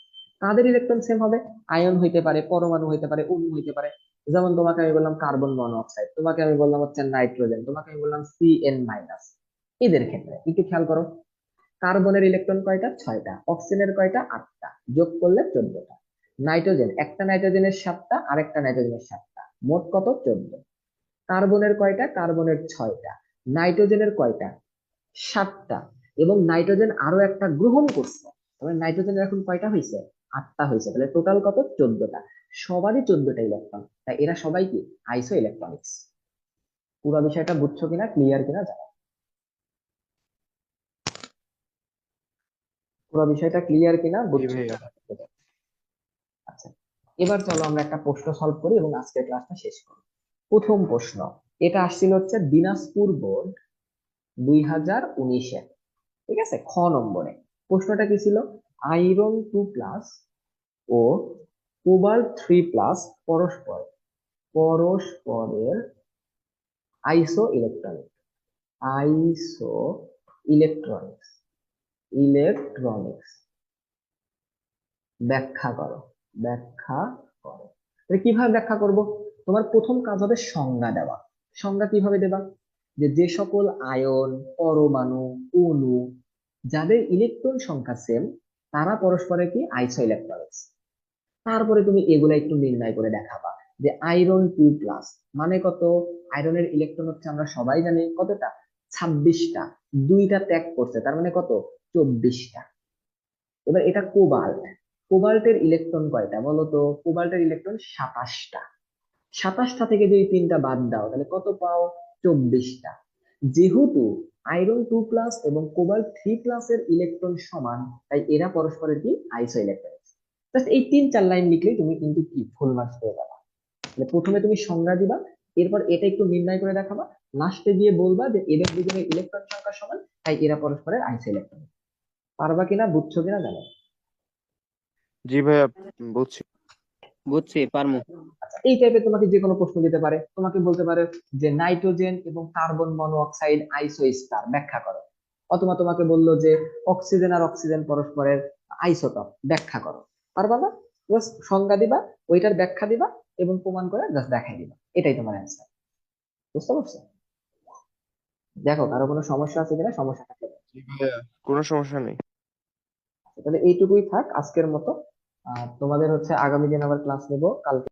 কাদের ইলেকট্রন সেম হবে? আয়ন হইতে পারে, পরমাণু হইতে পারে, অণু হইতে পারে। যেমন তোমাকে আমি বললাম কার্বন মনোঅক্সাইড, তোমাকে আমি বললাম হচ্ছে নাইট্রোজেন, তোমাকে আমি বললাম CN-। এদের ক্ষেত্রে একটু খেয়াল করো, কার্বনের ইলেকট্রন কয়টা, 6টা। অক্সিজেনের কয়টা, 8টা, যোগ করলে 14টা। নাইট্রোজেন, একটা নাইট্রোজেনের 7টা, আরেকটা নাইট্রোজেনের 7টা, মোট কত, 14। কার্বনের কয়টা, কার্বনের 6টা। নাইট্রোজেনের কয়টা, 7টা। এবং নাইট্রোজেন আরো একটা গ্রহণ করছে, তবে নাইট্রোজেনের এখন কয়টা হয়েছে, 8টা হয়েছে, তাহলে টোটাল কত? 14টা। সবারই 14টা ইলেকট্রন, তাই এরা সবাই কি? আইসো ইলেকট্রনিক্স। পুরো বিষয়টা বুঝছো কিনা, ক্লিয়ার কিনা জানো? পুরো বিষয়টা ক্লিয়ার কিনা, জি বুঝছো ভাইয়া। কিনা? আচ্ছা, এবার চলো আমরা একটা প্রশ্ন সলভ করি এবং আজকের ক্লাসটা শেষ করি। প্রথম প্রশ্ন, এটা আসছিল হচ্ছে দিনাজপুর বোর্ড 2019-এ, ঠিক আছে, খ নম্বরে। প্রশ্নটা কি ছিল? আয়রন 2+ ও কোবাল্ট 3+ পরস্পর পরস্পরের আইসো ইলেকট্রনিক আইসো ইলেকট্রনিক্স ইলেকট্রনিক্স ব্যাখ্যা করো, ব্যাখ্যা করো। তাহলে কিভাবে ব্যাখ্যা করব? তোমার প্রথম কাজ হবে সংজ্ঞা দেওয়া। সংজ্ঞা কিভাবে দেবা? যে যে সকল আয়ন, পরমাণু, অণু যাদের ইলেকট্রন সংখ্যা সেম, তারা পরস্পরের কি? আইসো ইলেকট্রনিক্স। তারপরে তুমি এগুলা একটু নির্ণয় করে দেখাবা যে আয়রন 2+ মানে কত? আয়রনের ইলেকট্রন হচ্ছে, আমরা সবাই জানি কতটা? 26টা। দুইটা ত্যাগ করছে, তার মানে কত? 24টা। এবার এটা কোবাল্ট, কোবাল্টের ইলেকট্রন কয়টা বলো তো? কোবাল্টের ইলেকট্রন 27টা। 27টা থেকে যদি 3টা বাদ দাও তাহলে কত পাও? 24টা। যেহেতু আয়রন 2+ এবং কোবাল্ট 3+ এর ইলেকট্রন সমান, তাই এরা পরস্পরের কি? আইসো ইলেকট্রন। জাস্ট এই 3-4 লাইন লিখলেই তুমি কিন্তু কি ফুল মার্কস পেয়ে যাবে। মানে প্রথমে তুমি সংজ্ঞা দিবা, এরপর এটা একটু নির্ণয় করে দেখাবা, লাস্টে গিয়ে বলবা যে এদের দুজনের ইলেকট্রন সংখ্যা সমান, তাই এরা পরস্পরের আইসো ইলেকট্রন। পারবা কিনা, বুঝছো কিনা জানো? জি ভাইয়া, বুঝছি। বুঝছি, পারমু। আচ্ছা, এই টাইপের তোমাকে যে কোনো প্রশ্ন দিতে পারে, তোমাকে বলতে পারে যে নাইট্রোজেন এবং কার্বন মনোঅক্সাইড আইসো স্টার ব্যাখ্যা করো, অথবা তোমাকে বললো যে অক্সিজেন আর অক্সিজেন পরস্পরের আইসোটপ ব্যাখ্যা করো। পারবা না? জাস্ট সংজ্ঞা দিবা, ওইটার ব্যাখ্যা দিবা এবং প্রমাণ করে জাস্ট দেখাই দিবা, এটাই তোমার অ্যান্সার। বুঝতে পারছো? দেখো কারো কোনো সমস্যা আছে কিনা, সমস্যা থাকলে বলো। জি ভাইয়া, কোনো সমস্যা নেই। তাহলে এইটুকুই থাক আজকের মতো। তোমাদের হচ্ছে আগামী দিন আবার ক্লাস নেবো কালকে।